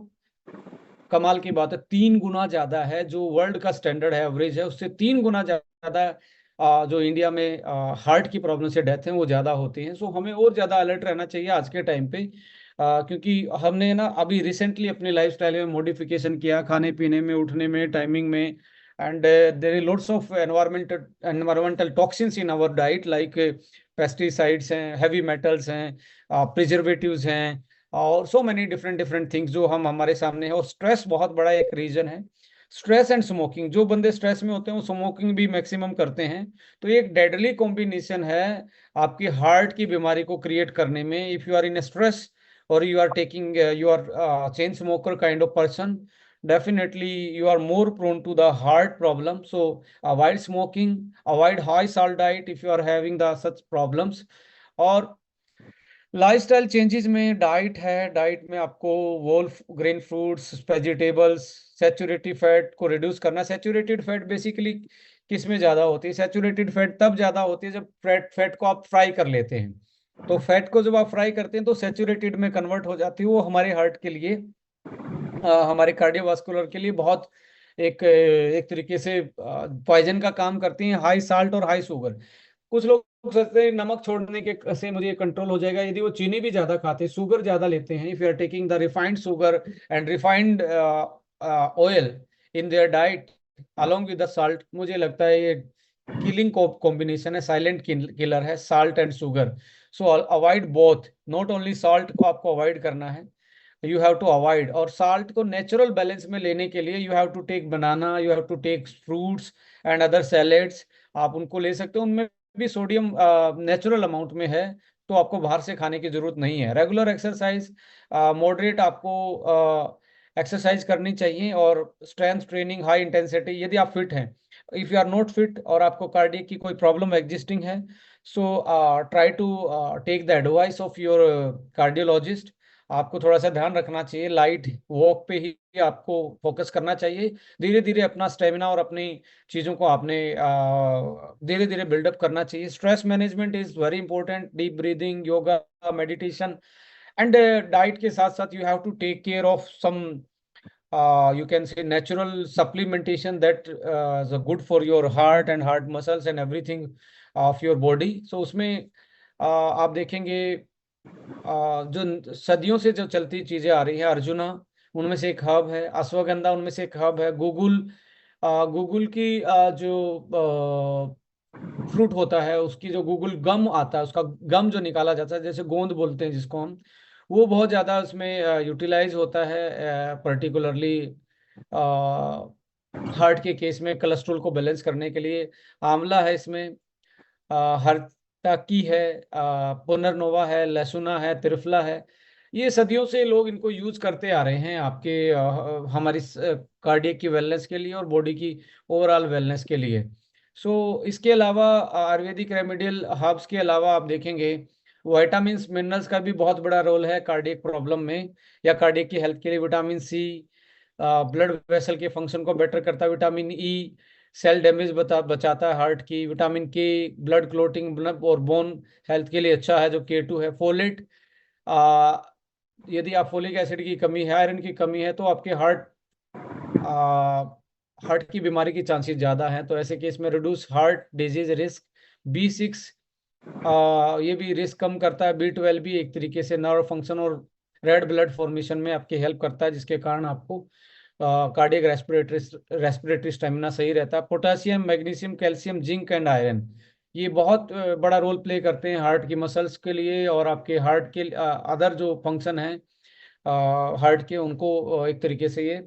कमाल की बात है 3 गुना ज्यादा है, जो वर्ल्ड का स्टैंडर्ड है, एवरेज है, उससे 3 गुना ज्यादा जो इंडिया में हार्ट की प्रॉब्लम से डेथ है वो ज्यादा होती हैं। सो हमें और ज्यादा अलर्ट रहना चाहिए आज के टाइम पे, क्योंकि हमने ना अभी रिसेंटली अपने लाइफस्टाइल में मॉडिफिकेशन किया, खाने पीने में, उठने में, टाइमिंग में। And there is lots of environmental toxins in our diet, like pesticides हैं, हैवी मेटल्स हैं, प्रिजर्वेटिव्स हैं, और so many different different things जो हम हमारे सामने है। और स्ट्रेस बहुत बड़ा एक रीजन है। स्ट्रेस एंड स्मोकिंग, जो बंदे स्ट्रेस में होते हैं वो स्मोकिंग भी मैक्सिमम करते हैं, तो ये एक डेडली कॉम्बिनेशन है आपकी हार्ट की बीमारी को क्रिएट करने में। If you are in stress और you are taking you are chain smoker kind of person, definitely you are more prone to the heart problem. So avoid smoking, avoid high salt diet if you are having the such problems. और lifestyle changes में diet है, diet में आपको whole grain fruits, vegetables, saturated fat को reduce करना। Saturated fat basically किस में ज़्यादा होती है? सैचुरेटेड फैट तब ज़्यादा होती है जब फैट को आप फ्राई कर लेते हैं। तो फैट को जब आप फ्राई करते हैं तो सैचुरेटेड में कन्वर्ट हो जाती है, वो हमारे हार्ट के लिए, हमारे कार्डियोवास्कुलर के लिए बहुत एक एक तरीके से पॉइजन का काम करती हैं, हाई साल्ट और हाई शुगर। कुछ लोग सोचते हैं नमक छोड़ने के से मुझे कंट्रोल हो जाएगा, यदि वो चीनी भी ज्यादा खाते हैं, शुगर ज्यादा लेते हैं, if you are taking the refined sugar and refined oil in their diet along with the salt, मुझे लगता है ये किलिंग कॉम्बिनेशन है, साइलेंट किलर है, salt and sugar. So avoid both, not only salt को आपको अवॉइड करना है, यू हैव टू अवॉइड। और साल्ट को नेचुरल बैलेंस में लेने के लिए you have to take banana, you have to take fruits and other salads, आप उनको ले सकते हो, उनमें भी सोडियम नेचुरल अमाउंट में है, तो आपको बाहर से खाने की जरूरत नहीं है। रेगुलर एक्सरसाइज, मॉडरेट आपको एक्सरसाइज करनी चाहिए, और स्ट्रेंथ ट्रेनिंग, हाई इंटेंसिटी यदि आप फिट हैं। If you are not fit और आपको कार्डियक की कोई प्रॉब्लम एग्जिस्टिंग है, so try to take the advice of your cardiologist. आपको थोड़ा सा ध्यान रखना चाहिए, लाइट वॉक पे ही आपको फोकस करना चाहिए। धीरे धीरे अपना स्टेमिना और अपनी चीज़ों को आपने धीरे धीरे बिल्डअप करना चाहिए। Stress management is very important, deep breathing, yoga, meditation, and diet के साथ साथ you have to take care of some you can say natural supplementation that is good for your heart and heart muscles and everything of your body. So उसमें आप देखेंगे जो सदियों से जो चलती चीजें आ रही हैं, अर्जुना उनमें से एक हब है, अश्वगंधा उनमें से एक हब है, गूगल गूगल की जो फ्रूट होता है उसकी जो गूगल गम आता है, उसका गम जो निकाला जाता है, जैसे गोंद बोलते हैं जिसको हम, वो बहुत ज़्यादा उसमें यूटिलाइज होता है, पर्टिकुलरली हार्ट के केस में कोलेस्ट्रॉल को बैलेंस करने के लिए। आंवला है इसमें, हर्ताकी है, पुनर्नोवा है, लहसुना है, त्रिफला है। ये सदियों से लोग इनको यूज करते आ रहे हैं आपके हमारी कार्डियक की वेलनेस के लिए और बॉडी की ओवरऑल वेलनेस के लिए। सो इसके अलावा आयुर्वेदिक रेमेडियल हर्ब्स के अलावा आप देखेंगे विटामिन्स मिनरल्स का भी बहुत बड़ा रोल है कार्डियक प्रॉब्लम में या कार्डियक की हेल्थ के लिए। विटामिन सी ब्लड वेसल के फंक्शन को बेटर करता है, विटामिन ई सेल डैमेज बचाता है हार्ट की, विटामिन के ब्लड क्लोटिंग और बोन हेल्थ के लिए अच्छा है जो K2 है। फोलेट, यदि आप फोलिक एसिड की कमी है, आयरन की कमी है, तो आपके हार्ट की बीमारी की चांसेस ज़्यादा हैं। तो ऐसे केस में reduce heart disease risk. B6 ये भी रिस्क कम करता है। B12 भी एक तरीके से नर्व फंक्शन और रेड ब्लड फॉर्मेशन में आपकी हेल्प करता है, जिसके कारण आपको कार्डियक रेस्पिरेटरी स्टेमिना सही रहता है। Potassium, magnesium, calcium, zinc and iron ये बहुत बड़ा रोल प्ले करते हैं हार्ट की मसल्स के लिए और आपके हार्ट के अदर जो फंक्शन हैं हार्ट के, उनको एक तरीके से ये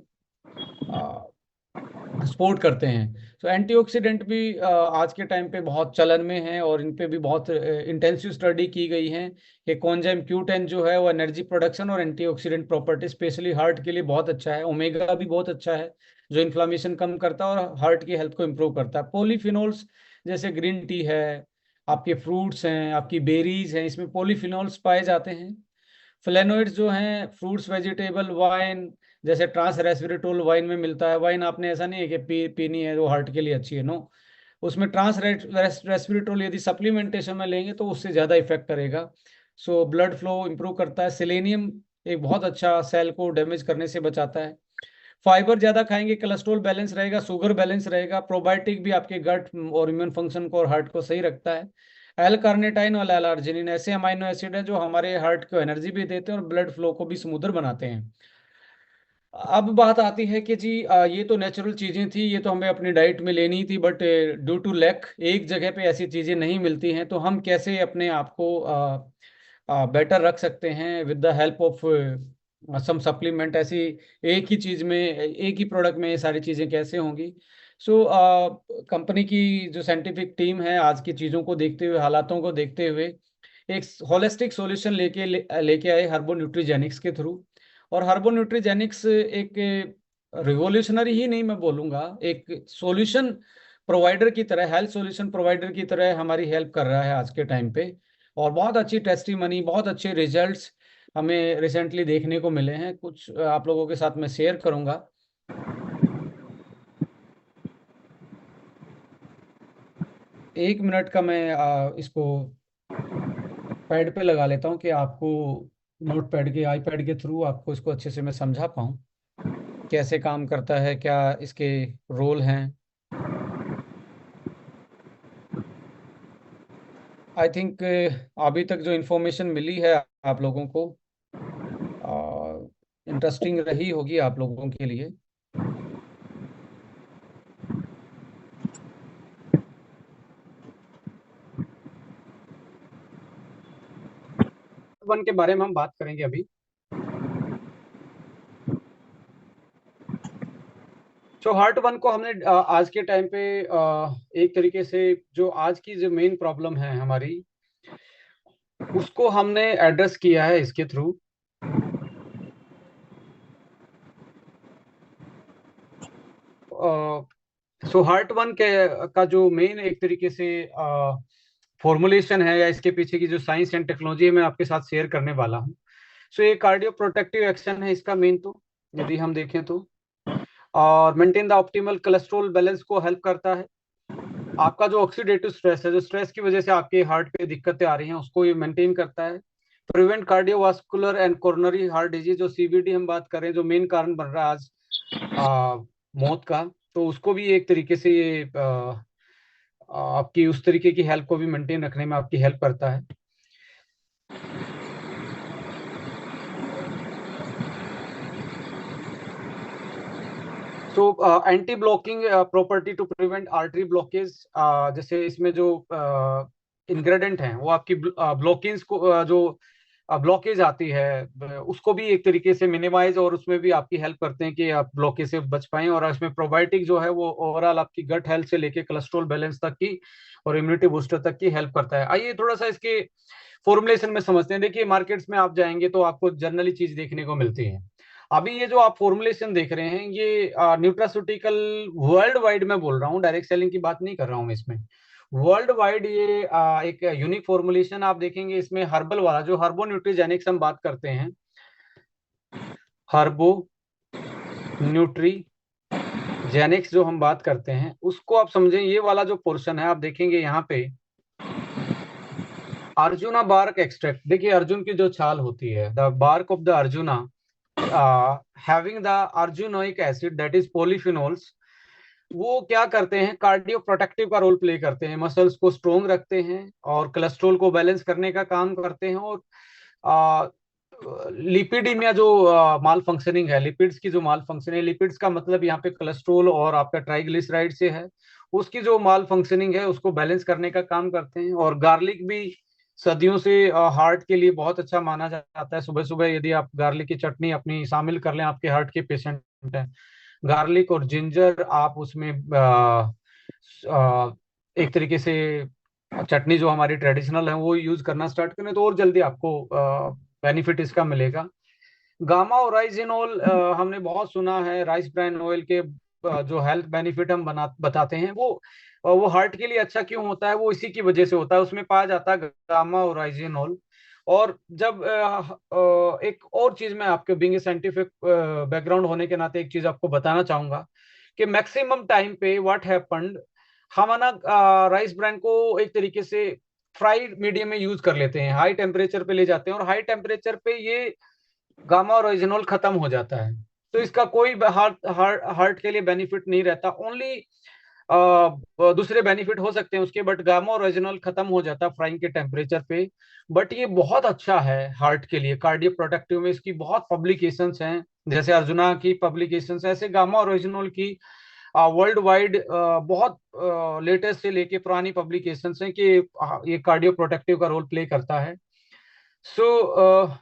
सपोर्ट करते हैं। तो एंटीऑक्सीडेंट भी आज के टाइम पे बहुत चलन में है और इन पे भी बहुत इंटेंसिव स्टडी की गई है कि कोएंजाइम Q10 जो है वो एनर्जी प्रोडक्शन और एंटीऑक्सीडेंट प्रॉपर्टी स्पेशली हार्ट के लिए बहुत अच्छा है। ओमेगा भी बहुत अच्छा है जो इन्फ्लामेशन कम करता है और हार्ट की हेल्थ को इम्प्रूव करता है। पॉलीफिनोल्स जैसे ग्रीन टी है, आपके फ्रूट्स हैं, आपकी बेरीज हैं, इसमें पॉलीफिनोल्स पाए जाते हैं। फ्लेनोइड्स जो हैं फ्रूट्स, वेजिटेबल, वाइन, जैसे ट्रांस रेस्वेरेट्रोल वाइन में मिलता है। वाइन आपने ऐसा नहीं है कि पीनी है वो हार्ट के लिए अच्छी है, नो, उसमें ट्रांस रेस्वेरेट्रोल यदि सप्लीमेंटेशन में लेंगे तो उससे ज़्यादा इफेक्ट करेगा। सो ब्लड फ्लो इंप्रूव करता है। सेलेनियम एक बहुत अच्छा, सेल को डैमेज करने से बचाता है। फाइबर ज़्यादा खाएंगे कोलेस्ट्रॉल बैलेंस रहेगा, शुगर बैलेंस रहेगा। प्रोबायोटिक भी आपके गट और इम्यून फंक्शन को और हार्ट को सही रखता है। एल कार्निटाइन और एल आर्जिनिन ऐसे अमाइनो एसिड हैं जो हमारे हार्ट को एनर्जी भी देते हैं और ब्लड फ्लो को भी स्मूदर बनाते हैं। अब बात आती है कि जी ये तो नेचुरल चीज़ें थी, ये तो हमें अपनी डाइट में लेनी थी, बट ड्यू टू लैक एक जगह पे ऐसी चीज़ें नहीं मिलती हैं, तो हम कैसे अपने आप को बेटर रख सकते हैं with the help of some supplement. ऐसी एक ही चीज़ में, एक ही प्रोडक्ट में ये सारी चीज़ें कैसे होंगी। सो कंपनी की जो साइंटिफिक टीम है आज की चीज़ों को देखते हुए, हालातों को देखते हुए एक होलिस्टिक सॉल्यूशन लेके आए हर्बो न्यूट्रीजेनिक्स के थ्रू। और हर्बो न्यूट्रीजेनिक्स एक रिवोल्यूशनरी ही नहीं मैं बोलूँगा, एक सॉल्यूशन प्रोवाइडर की तरह, हेल्थ सॉल्यूशन प्रोवाइडर की तरह हमारी हेल्प कर रहा है आज के टाइम पे। और बहुत अच्छी टेस्टिमनी, बहुत अच्छे रिजल्ट्स हमें रिसेंटली देखने को मिले हैं। कुछ आप लोगों के साथ मैं शेयर करूंगा। एक मिनट का मैं इसको पैड पे लगा लेता हूं कि आपको नोट पैड के, आईपैड के थ्रू आपको इसको अच्छे से मैं समझा पाऊं कैसे काम करता है, क्या इसके रोल हैं। आई थिंक अभी तक जो इन्फॉर्मेशन मिली है आप लोगों को इंटरेस्टिंग रही होगी आप लोगों के लिए। वन के बारे में हम बात करेंगे अभी। तो हार्ट वन को हमने आज के टाइम पे एक तरीके से जो आज की जो मेन प्रॉब्लम है हमारी, उसको हमने एड्रेस किया है इसके थ्रू। सो हार्ट वन के का जो मेन एक तरीके से फॉर्मुलेशन है या इसके पीछे की जो साइंस एंड टेक्नोलॉजी है मैं आपके साथ शेयर करने वाला हूँ। सो ये कार्डियो प्रोटेक्टिव एक्शन है इसका मेन, तो यदि हम देखें तो, और maintain the optimal cholesterol balance को हेल्प करता है। आपका जो ऑक्सीडेटिव स्ट्रेस है, जो स्ट्रेस की वजह से आपके हार्ट पे दिक्कतें आ रही हैं, उसको ये मेंटेन करता है। Prevent cardiovascular and coronary heart disease, जो CVD हम बात कर रहे हैं, जो मेन कारण बन रहा है आज मौत का, तो उसको भी एक तरीके से ये आपकी उस तरीके की हेल्थ को भी मेंटेन रखने में आपकी हेल्प करता है। So anti blocking property to prevent artery blockage, जैसे इसमें जो इंग्रेडिएंट हैं वो आपकी ब्लॉकिंग्स को जो ब्लॉकेज आती है उसको भी एक तरीके से मिनिमाइज और उसमें भी आपकी हेल्प करते हैं कि आप ब्लॉकेज से बच पाएं। और इसमें प्रोबायोटिक जो है वो ओवरऑल आपकी गट हेल्थ से लेके कोलेस्ट्रॉल बैलेंस तक की और इम्यूनिटी बूस्टर तक की हेल्प करता है। आइए थोड़ा सा इसके फॉर्मुलेशन में समझते हैं। देखिए मार्केट्स में आप जाएंगे तो आपको जनरली चीज देखने को मिलती है। अभी ये जो आप फॉर्मुलेशन देख रहे हैं ये न्यूट्रास्यूटिकल वर्ल्ड वाइड में बोल रहा हूँ, डायरेक्ट सेलिंग की बात नहीं कर रहा हूँ मैं इसमें। वर्ल्ड वाइड ये एक यूनिक फॉर्मुलेशन आप देखेंगे इसमें। हर्बल वाला जो हर्बो न्यूट्रीजेनिक्स हम बात करते हैं, हर्बो न्यूट्री जेनिक्स जो हम बात करते हैं उसको आप समझें। ये वाला जो पोर्शन है आप देखेंगे यहाँ पे अर्जुना बार्क एक्सट्रैक्ट। देखिए अर्जुन की जो छाल होती है, the bark of the arjuna having the arjunoic acid that is polyphenols, वो क्या करते हैं, कार्डियो प्रोटेक्टिव का रोल प्ले करते हैं, मसल्स को स्ट्रोंग रखते हैं और कोलेस्ट्रॉल को बैलेंस करने का काम करते हैं। और लिपिडीमिया जो माल फंक्शनिंग है, लिपिड्स की जो माल फंक्शन है, लिपिड्स का मतलब यहाँ पे कोलेस्ट्रॉल और आपका ट्राइग्लिसराइड से है, उसकी जो माल फंक्शनिंग है उसको बैलेंस करने का काम करते हैं। और गार्लिक भी सदियों से हार्ट के लिए बहुत अच्छा माना जाता है। सुबह सुबह यदि आप गार्लिक की चटनी अपनी शामिल कर लें, आपके हार्ट के पेशेंट हैं, गार्लिक और जिंजर आप उसमें एक तरीके से चटनी जो हमारी ट्रेडिशनल है वो यूज करना स्टार्ट करें तो और जल्दी आपको बेनिफिट इसका मिलेगा। गामा ओराइजिनोल हमने बहुत सुना है, राइस ब्रान ऑयल के जो हेल्थ बेनिफिट हम बताते हैं वो हार्ट के लिए अच्छा क्यों होता है, वो इसी की वजह से होता है, उसमें पाया जाता है गामा ओराइजिनोल। और जब एक और चीज मैं आपके बीइंग साइंटिफिक बैकग्राउंड होने के नाते एक चीज आपको बताना चाहूंगा कि मैक्सिमम टाइम पे व्हाट हैपेंड, हम ना राइस ब्रान को एक तरीके से फ्राइड मीडियम में यूज कर लेते हैं, हाई टेम्परेचर पे ले जाते हैं और हाई टेम्परेचर पे ये गामा ओरिजिनल खत्म हो जाता है। तो इसका कोई हार्ट हार्ट हार्ट के लिए बेनिफिट नहीं रहता, ओनली दूसरे बेनिफिट हो सकते हैं उसके, बट गामा ओरिजिनल खत्म हो जाता है फ्राइंग के टेम्परेचर पे। बट ये बहुत अच्छा है हार्ट के लिए, कार्डियो प्रोटेक्टिव में इसकी बहुत पब्लिकेशंस हैं, जैसे अर्जुना की पब्लिकेशंस, ऐसे गामा ओरिजिनल की वर्ल्ड वाइड बहुत लेटेस्ट से लेके पुरानी पब्लिकेशंस हैं कि ये कार्डियो प्रोटेक्टिव का रोल प्ले करता है। सो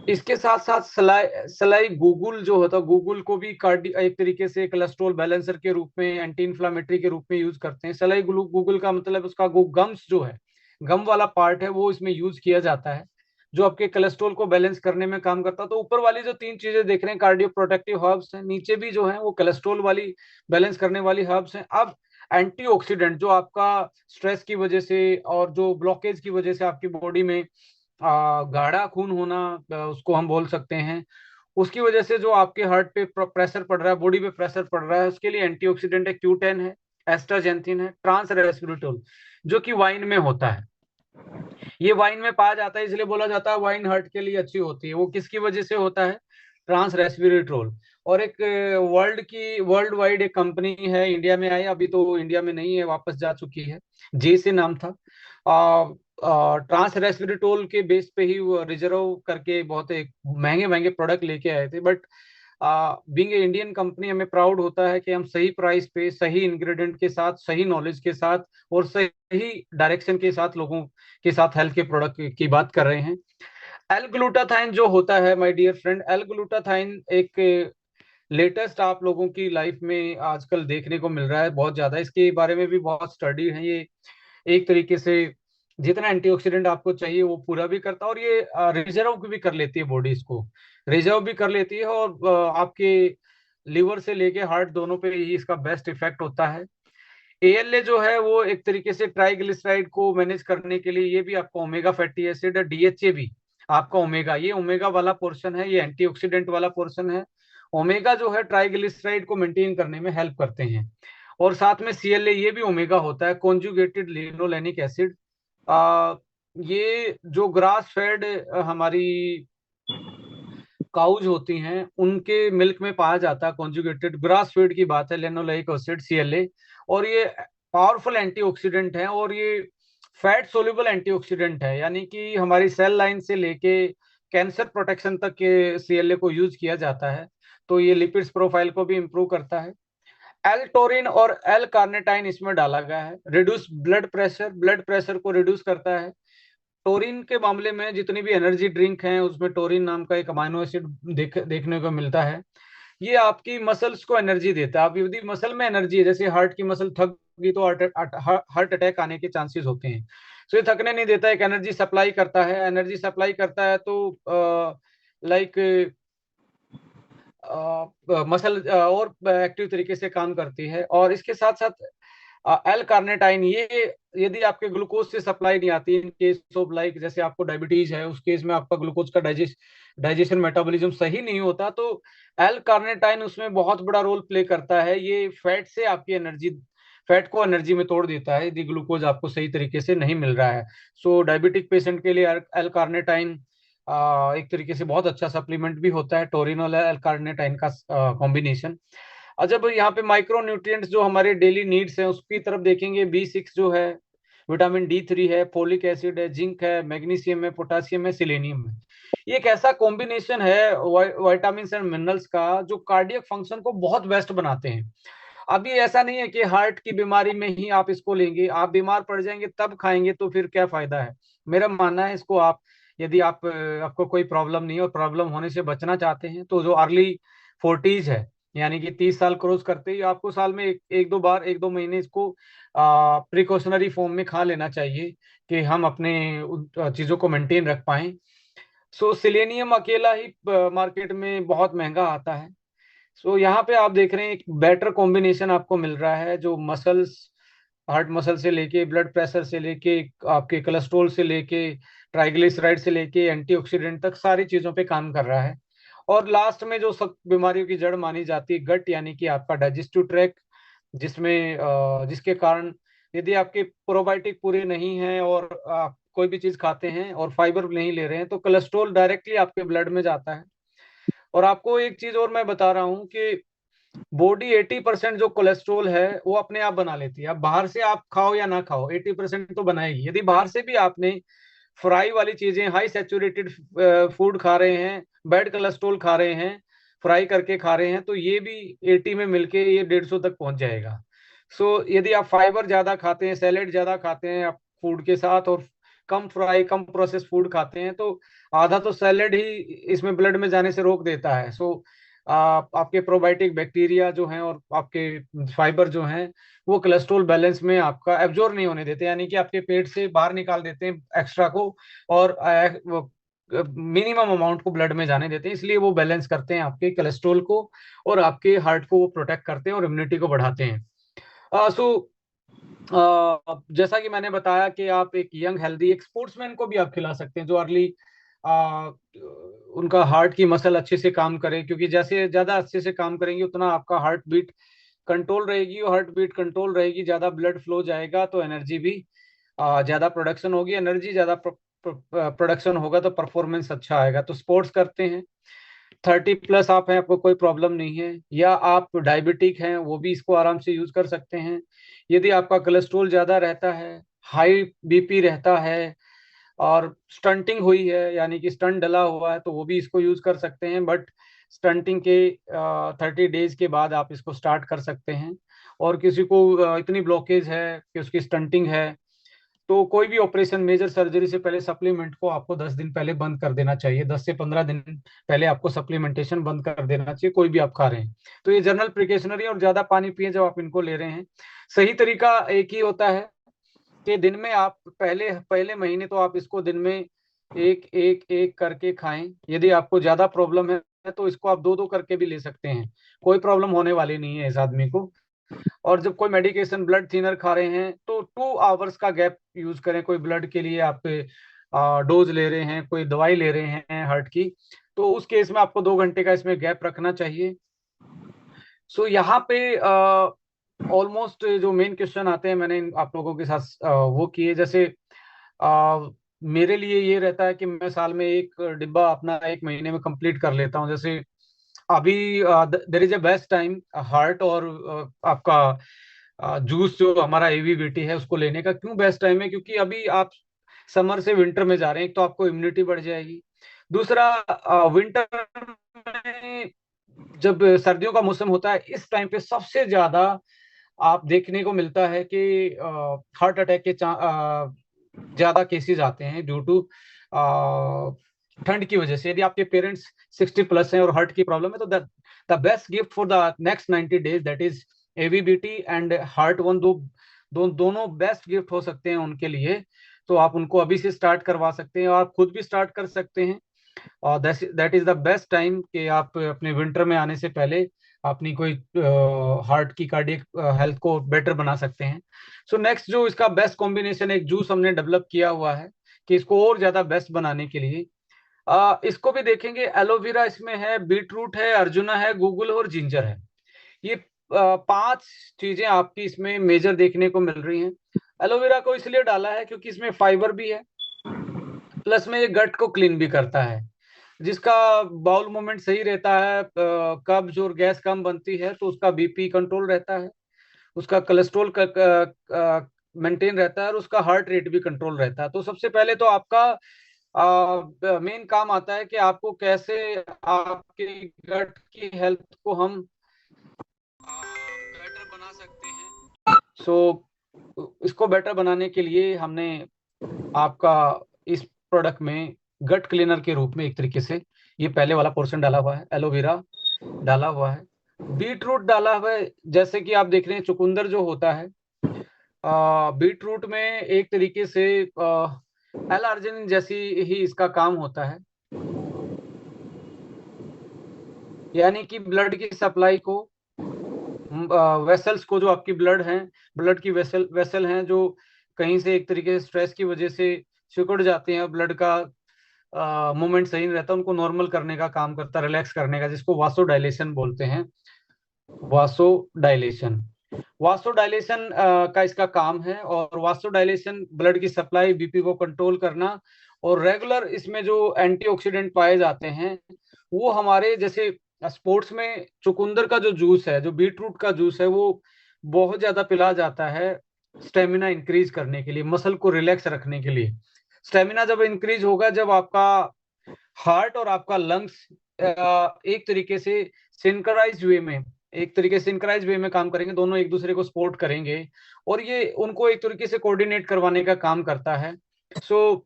इसके साथ साथ सलाई सलाई गूगल जो होता है, गूगल को भी कार्डी एक तरीके से कोलेस्ट्रॉल बैलेंसर के रूप में, एंटी इन्फ्लामेटरी के रूप में यूज करते हैं। सलाई गूगल का मतलब उसका गम्स जो है, गम वाला पार्ट है वो इसमें यूज किया जाता है, जो आपके कोलेस्ट्रॉल को बैलेंस करने में काम करता है। तो ऊपर वाली जो तीन चीजें देख रहे हैं कार्डियो प्रोटेक्टिव हर्ब्स हैं, नीचे भी जो है वो कोलेस्ट्रॉल वाली बैलेंस करने वाली हर्ब्स हैं। अब एंटीऑक्सीडेंट जो आपका स्ट्रेस की वजह से और जो ब्लॉकेज की वजह से आपकी बॉडी में गाढ़ा खून होना, उसको हम बोल सकते हैं, उसकी वजह से जो आपके हार्ट पे प्रेशर पड़ रहा है, बॉडी पे प्रेशर पड़ रहा है, उसके लिए एंटीऑक्सीडेंट है, Q10 है, एस्ट्राजेंथिन है, ट्रांस रेस्वेराट्रोल जो कि वाइन में होता है। ये वाइन में पाया जाता है, इसलिए बोला जाता है वाइन हार्ट के लिए अच्छी होती है। वो किसकी वजह से होता है, ट्रांस रेस्वेराट्रोल। और एक वर्ल्ड वाइड एक कंपनी है, इंडिया में आई, अभी तो इंडिया में नहीं है, वापस जा चुकी है, जे से नाम था। ट्रांस रेस्वेराट्रोल के बेस पे ही वो रिजर्व करके बहुत एक महंगे महंगे प्रोडक्ट लेके आए थे। But being a Indian company हमें प्राउड होता है कि हम सही प्राइस पे, सही इंग्रेडिएंट के साथ, सही नॉलेज के साथ और सही डायरेक्शन के साथ लोगों के साथ हेल्थ के प्रोडक्ट की बात कर रहे हैं। एल ग्लूटाथाइन जो होता है my dear friend, L glutathione एक लेटेस्ट आप लोगों की लाइफ में आजकल देखने को मिल रहा है बहुत ज्यादा, इसके बारे में भी बहुत स्टडी है। ये एक तरीके से जितना एंटीऑक्सीडेंट आपको चाहिए वो पूरा भी करता है, और ये रिजर्व भी कर लेती है, बॉडी इसको रिजर्व भी कर लेती है, और आपके लिवर से लेके हार्ट दोनों पे ही इसका बेस्ट इफेक्ट होता है। ALA जो है वो एक तरीके से ट्राइग्लिसराइड को मैनेज करने के लिए, ये भी आपका ओमेगा फैटी एसिड है, DHA भी आपका ओमेगा, ये ओमेगा वाला पोर्शन है, ये एंटीऑक्सीडेंट वाला पोर्शन है। ओमेगा जो है ट्राइग्लिसराइड को मेंटेन करने में हेल्प करते हैं। और साथ में CLA ये भी ओमेगा होता है, कॉन्जुगेटेड लिनोलेनिक एसिड। ये जो ग्रास फेड हमारी काउज होती हैं उनके मिल्क में पाया जाता है कॉन्जुगेटेड ग्रास फीड की बात है, लेनोलेइक एसिड CLA। और ये पावरफुल एंटीऑक्सीडेंट है और ये फैट सोल्यूबल एंटीऑक्सीडेंट है, यानी कि हमारी सेल लाइन से लेके कैंसर प्रोटेक्शन तक के CLA को यूज किया जाता है। तो ये लिपिड्स प्रोफाइल को भी इंप्रूव करता है। एल टोरिन और एल कार्निटाइन इसमें डाला गया है। रिड्यूस ब्लड प्रेशर को रिड्यूस करता है। टोरिन के मामले में जितनी भी एनर्जी ड्रिंक हैं उसमें टोरिन नाम का एक अमाइनो एसिड देखने को मिलता है। ये आपकी मसल्स को एनर्जी देता है। आप यदि मसल में एनर्जी है, जैसे हार्ट की मसल थक गई तो हार्ट अटैक आने के चांसेस होते हैं। तो ये थकने नहीं देता, एक एनर्जी सप्लाई करता है। एनर्जी सप्लाई करता है तो लाइक मसल और एक्टिव तरीके से काम करती है। और इसके साथ साथ एल कार्नेटाइन, ये यदि आपके ग्लूकोज से सप्लाई नहीं आती, इन केस ऑफ लाइक जैसे आपको डायबिटीज है, उस केस में आपका ग्लूकोज का डाइजेशन मेटाबॉलिज्म सही नहीं होता, तो एल कार्नेटाइन उसमें बहुत बड़ा रोल प्ले करता है। ये फैट से आपकी एनर्जी, फैट को एनर्जी में तोड़ देता है यदि ग्लूकोज आपको सही तरीके से नहीं मिल रहा है। सो डायबिटिक पेशेंट के लिए एल कार्नेटाइन एक तरीके से बहुत अच्छा सप्लीमेंट भी होता है, टोरिन और एल कार्नेटाइन का कॉम्बिनेशन। और जब यहाँ पे माइक्रो न्यूट्रिएंट्स जो हमारे डेली नीड्स हैं उसकी तरफ देखेंगे, B6 जो है, विटामिन D3 है, फोलिक एसिड है, जिंक है, मैग्नीशियम है, पोटासियम है, सिलेनियम है। ये एक ऐसा कॉम्बिनेशन है विटामिन एंड मिनरल्स का जो कार्डियक फंक्शन को बहुत बेस्ट बनाते हैं। अभी ऐसा नहीं है कि हार्ट की बीमारी में ही आप इसको लेंगे, आप बीमार पड़ जाएंगे तब खाएंगे तो फिर क्या फायदा है। मेरा मानना है इसको आप, यदि आपको कोई प्रॉब्लम नहीं है और प्रॉब्लम होने से बचना चाहते हैं, तो जो अर्ली 40s है, यानी कि 30 साल क्रॉस करते ही आपको साल में एक दो बार, एक दो महीने इसको प्रिकॉशनरी फॉर्म में खा लेना चाहिए कि हम अपने चीजों को मेंटेन रख पाएं। सो सिलेनियम अकेला ही मार्केट में बहुत महंगा आता है। सो यहाँ पे आप देख रहे हैं एक बेटर कॉम्बिनेशन आपको मिल रहा है, जो मसल्स, हार्ट मसल से लेके, ब्लड प्रेशर से लेके, आपके कोलेस्ट्रॉल से लेके, ट्राइग्लिसराइड से लेके, एंटीऑक्सीडेंट तक सारी चीजों पे काम कर रहा है। और लास्ट में जो सब बीमारियों की जड़ मानी जाती है, गट, यानी कि आपका डाइजेस्टिव ट्रैक, जिसमें जिसके कारण यदि आपके प्रोबायोटिक पूरे नहीं हैं और आप कोई भी चीज खाते हैं और फाइबर नहीं ले रहे हैं, तो कोलेस्ट्रॉल डायरेक्टली आपके ब्लड में जाता है। और आपको एक चीज और मैं बता रहा हूँ कि बॉडी 80% जो कोलेस्ट्रोल है वो अपने आप बना लेती है। अब बाहर से आप खाओ या ना खाओ, 80% तो बनाएगी। यदि बाहर से भी आपने फ्राई वाली चीजें, हाई सैचुरेटेड फूड खा रहे हैं, बैड कोलेस्ट्रोल खा रहे हैं, फ्राई करके खा रहे हैं, तो ये भी 80 में मिलके ये 150 तक पहुंच जाएगा। सो यदि आप फाइबर ज्यादा खाते हैं, सैलेड ज्यादा खाते हैं आप फूड के साथ, और कम फ्राई, कम प्रोसेस फूड खाते हैं, तो आधा तो सैलेड ही इसमें ब्लड में जाने से रोक देता है। सो आपके प्रोबायोटिक बैक्टीरिया जो हैं और आपके फाइबर जो हैं वो कोलेस्ट्रॉल बैलेंस में आपका एब्जॉर्ब नहीं होने देते, यानी कि आपके पेट से बाहर निकाल देते हैं एक्स्ट्रा को, और मिनिमम अमाउंट को ब्लड में जाने देते हैं। इसलिए वो बैलेंस करते हैं आपके कोलेस्ट्रॉल को, और आपके हार्ट को वो प्रोटेक्ट करते हैं और इम्यूनिटी को बढ़ाते हैं। सो जैसा कि मैंने बताया कि आप एक यंग हेल्दी एक स्पोर्ट्समैन को भी आप खिला सकते हैं, जो अर्ली उनका हार्ट की मसल अच्छे से काम करे, क्योंकि जैसे ज्यादा अच्छे से काम करेंगे उतना आपका हार्ट बीट कंट्रोल रहेगी, और हार्ट बीट कंट्रोल रहेगी, ज्यादा ब्लड फ्लो जाएगा तो एनर्जी भी ज्यादा प्रोडक्शन होगी। एनर्जी ज्यादा प्रोडक्शन होगा तो परफॉर्मेंस अच्छा आएगा। तो स्पोर्ट्स करते हैं, 30+ आप हैं, आपको कोई प्रॉब्लम नहीं है, या आप डायबिटिक हैं, वो भी इसको आराम से यूज कर सकते हैं। यदि आपका कोलेस्ट्रोल ज्यादा रहता है, हाई BP रहता है, और स्टंटिंग हुई है, यानी कि स्टंट डला हुआ है, तो वो भी इसको यूज कर सकते हैं। बट स्टंटिंग के 30 डेज के बाद आप इसको स्टार्ट कर सकते हैं। और किसी को इतनी ब्लॉकेज है कि उसकी स्टंटिंग है, तो कोई भी ऑपरेशन, मेजर सर्जरी से पहले सप्लीमेंट को आपको 10 दिन पहले बंद कर देना चाहिए। 10 से 15 दिन पहले आपको सप्लीमेंटेशन बंद कर देना चाहिए, कोई भी आप खा रहे हैं तो। ये जनरल प्रिकॉशनरी, और ज्यादा पानी पिए जब आप इनको ले रहे हैं। सही तरीका एक ही होता है कि दिन में आप पहले पहले महीने तो आप इसको दिन में एक एक एक करके खाएं। यदि आपको ज्यादा प्रॉब्लम है तो इसको आप दो दो करके भी ले सकते हैं, कोई प्रॉब्लम होने वाली नहीं है इस आदमी को। और जब कोई मेडिकेशन, ब्लड थिनर खा रहे हैं, तो 2 आवर्स का गैप यूज करें। कोई ब्लड के लिए आप डोज ले रहे हैं, कोई दवाई ले रहे हैं हार्ट की, तो उस केस में आपको 2 घंटे का इसमें गैप रखना चाहिए। सो यहाँ पे ऑलमोस्ट जो मेन क्वेश्चन आते हैं मैंने आप लोगों के साथ वो किए। जैसे मेरे लिए ये रहता है कि मैं साल में एक डिब्बा अपना एक महीने में कंप्लीट कर लेता हूँ। जैसे अभी there is a best time heart और आपका जूस जो हमारा एवीबीटी है उसको लेने का। क्यों बेस्ट टाइम है? क्योंकि अभी आप समर से विंटर में जा रहे हैं, एक तो आपको इम्यूनिटी बढ़ जाएगी। दूसरा, विंटर में जब सर्दियों का मौसम होता है इस टाइम पे सबसे ज्यादा आप देखने को मिलता है कि हार्ट अटैक के ज्यादा केसेस आते हैं ड्यू टू ठंड की वजह से। यदि आपके पेरेंट्स 60+ हैं और हार्ट की प्रॉब्लम है, तो the best gift for the next 90 days that is AVBT and heart one. दोनों बेस्ट गिफ्ट हो सकते हैं उनके लिए। तो आप उनको अभी से स्टार्ट करवा सकते हैं और आप खुद भी स्टार्ट कर सकते हैं। और that is the best time कि आप अपने विंटर में आने से पहले अपनी कोई हार्ट की कार्डियक हेल्थ को बेटर बना सकते हैं। सो नेक्स्ट जो इसका बेस्ट कॉम्बिनेशन एक जूस हमने डेवलप किया हुआ है कि इसको और ज्यादा बेस्ट बनाने के लिए इसको भी देखेंगे। एलोवेरा इसमें है, बीट रूट है, अर्जुना है, गूगल और जिंजर है। ये 5 चीजें आपकी इसमें मेजर देखने को मिल रही हैं। एलोवेरा को इसलिए डाला है क्योंकि इसमें फाइबर भी है, प्लस में ये गट को क्लीन भी करता है। जिसका बाउल मूवमेंट सही रहता है, कब्ज और गैस कम बनती है, तो उसका बीपी कंट्रोल रहता है, उसका कोलेस्ट्रॉल का मेंटेन रहता है और उसका हार्ट रेट भी कंट्रोल रहता है। तो सबसे पहले तो आपका मेन काम आता है कि आपको कैसे आपके गट की हेल्थ को हम बेटर बना सकते हैं। इसको बेटर बनाने के लिए हमने आपका इस प्रोडक्ट में गट क्लीनर के रूप में एक तरीके से ये पहले वाला पोर्शन डाला हुआ है, एलोवेरा डाला हुआ है, बीट रूट डाला हुआ है। जैसे कि आप देख रहे हैं चुकंदर जो होता है, बीट रूट में एक तरीके से एल आर्जिनिन जैसी ही इसका काम होता है, यानी कि ब्लड की सप्लाई को, वेसल्स को, जो आपकी ब्लड हैं, ब्लड की वेसल वेसल हैं जो कहीं से एक तरीके से स्ट्रेस की वजह से सिकुड़ जाते हैं, ब्लड का मूवमेंट सही नहीं रहता, उनको नॉर्मल करने का काम करता है, रिलैक्स करने का, जिसको वासोडाइलेशन बोलते हैं। वासोडाइलेशन वासोडाइलेशन का इसका काम है। और वासोडाइलेशन ब्लड की सप्लाई, बीपी को कंट्रोल करना, और रेगुलर इसमें जो एंटीऑक्सीडेंट पाए जाते हैं वो हमारे जैसे स्पोर्ट्स में चुकंदर का जो जूस है, जो बीट रूट का जूस है, वो बहुत ज्यादा पिला जाता है स्टेमिना इंक्रीज करने के लिए, मसल को रिलैक्स रखने के लिए। स्टेमिना जब इंक्रीज होगा, जब आपका हार्ट और आपका लंग्स एक तरीके से सिंक्राइज वे में काम करेंगे, दोनों एक दूसरे को सपोर्ट करेंगे और ये उनको एक तरीके से कोऑर्डिनेट करवाने का काम करता है। सो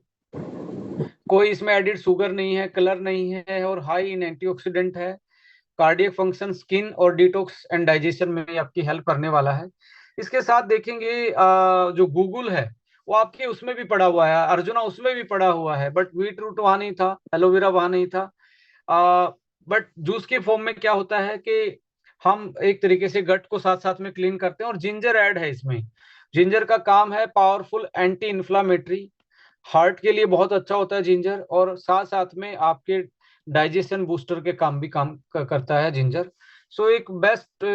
कोई इसमें एडिड शुगर नहीं है, कलर नहीं है, और हाई इन एंटीऑक्सीडेंट है। कार्डियक फंक्शन, स्किन और डिटॉक्स एंड डाइजेशन में आपकी हेल्प करने वाला है। इसके साथ देखेंगे जो गूगल है वो आपके उसमें भी पड़ा हुआ है, अर्जुना उसमें भी पड़ा हुआ है, बट बीट रूट वहां नहीं था, एलोवेरा वहां नहीं था। बट जूस के फॉर्म में क्या होता है कि हम एक तरीके से गट को साथ साथ में क्लीन करते हैं, और जिंजर ऐड है इसमें। जिंजर का काम है पावरफुल एंटी इन्फ्लामेटरी, हार्ट के लिए बहुत अच्छा होता है जिंजर, और साथ साथ में आपके डाइजेशन बूस्टर के काम भी करता है जिंजर। सो एक बेस्ट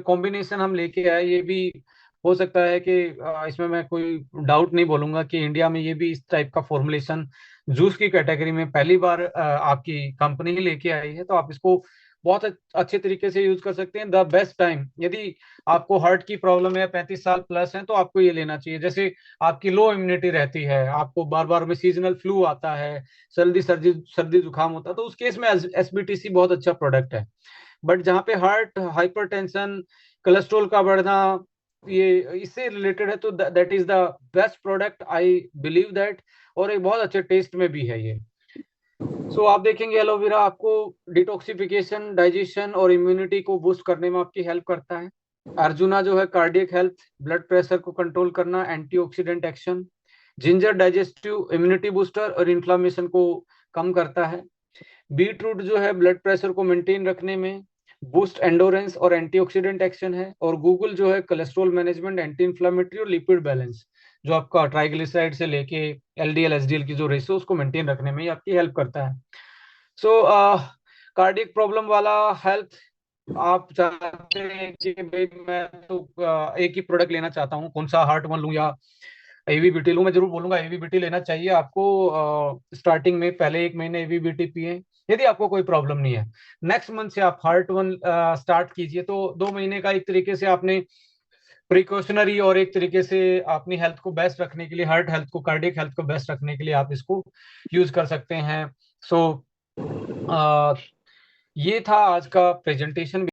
कॉम्बिनेशन हम लेके आए। ये भी हो सकता है कि इसमें मैं कोई डाउट नहीं बोलूंगा कि इंडिया में ये भी इस टाइप का फॉर्मुलेशन जूस की कैटेगरी में पहली बार आपकी कंपनी ही लेके आई है। तो आप इसको बहुत अच्छे तरीके से यूज कर सकते हैं। द बेस्ट टाइम, यदि आपको हार्ट की प्रॉब्लम है, 35 साल+ है, तो आपको ये लेना चाहिए। जैसे आपकी लो इम्यूनिटी रहती है, आपको बार बार में सीजनल फ्लू आता है, सर्दी सर्दी सर्दी जुकाम होता है, तो उस केस में एसबीटीसी बहुत अच्छा प्रोडक्ट है। बट जहाँ पे हार्ट, हाइपरटेंशन, कोलेस्ट्रॉल का बढ़ना, ये इससे रिलेटेड है, तो that is the best product, I believe that. और एक बहुत अच्छे टेस्ट में भी है ये। सो आप देखेंगे एलोवेरा आपको डिटॉक्सिफिकेशन, डाइजेशन और इम्यूनिटी को बूस्ट करने में आपकी हेल्प करता है। अर्जुना जो है कार्डियक हेल्थ, ब्लड प्रेशर को कंट्रोल करना, antioxidant action. Ginger digestive, immunity booster और इन्फ्लामेशन को कम करता है। बीट रूट जो है ब्लड प्रेशर को मेंटेन रखने में बूस्ट एंडोरेंस और एंटीऑक्सीडेंट एक्शन है। और गूगल जो है कोलेस्ट्रॉल मैनेजमेंट, एंटी इन्फ्लामेटरी और लिपिड बैलेंस, जो आपका ट्राइग्लिसराइड से लेके एलडीएल एसडीएल की जो रेशो उसको मेंटेन रखने में आपकी हेल्प करता है। सो कार्डियक प्रॉब्लम वाला हेल्थ, आप चाहते हैं कि भाई मैं तो एक ही प्रोडक्ट लेना चाहता हूँ, कौन सा, हार्ट वन लूँ या एवीबीटी लूँ, मैं जरूर बोलूंगा एवीबीटी लेना चाहिए आपको। स्टार्टिंग में पहले 1 महीने एवीबीटी पिए, यदि आपको कोई प्रॉब्लम नहीं है। नेक्स्ट मंथ से आप हार्ट वन स्टार्ट कीजिए, तो 2 महीने का एक तरीके से आपने प्रिकॉशनरी और एक तरीके से अपनी हेल्थ को बेस्ट रखने के लिए, हार्ट हेल्थ को, कार्डियक हेल्थ को बेस्ट रखने के लिए आप इसको यूज कर सकते हैं। सो ये था आज का प्रेजेंटेशन।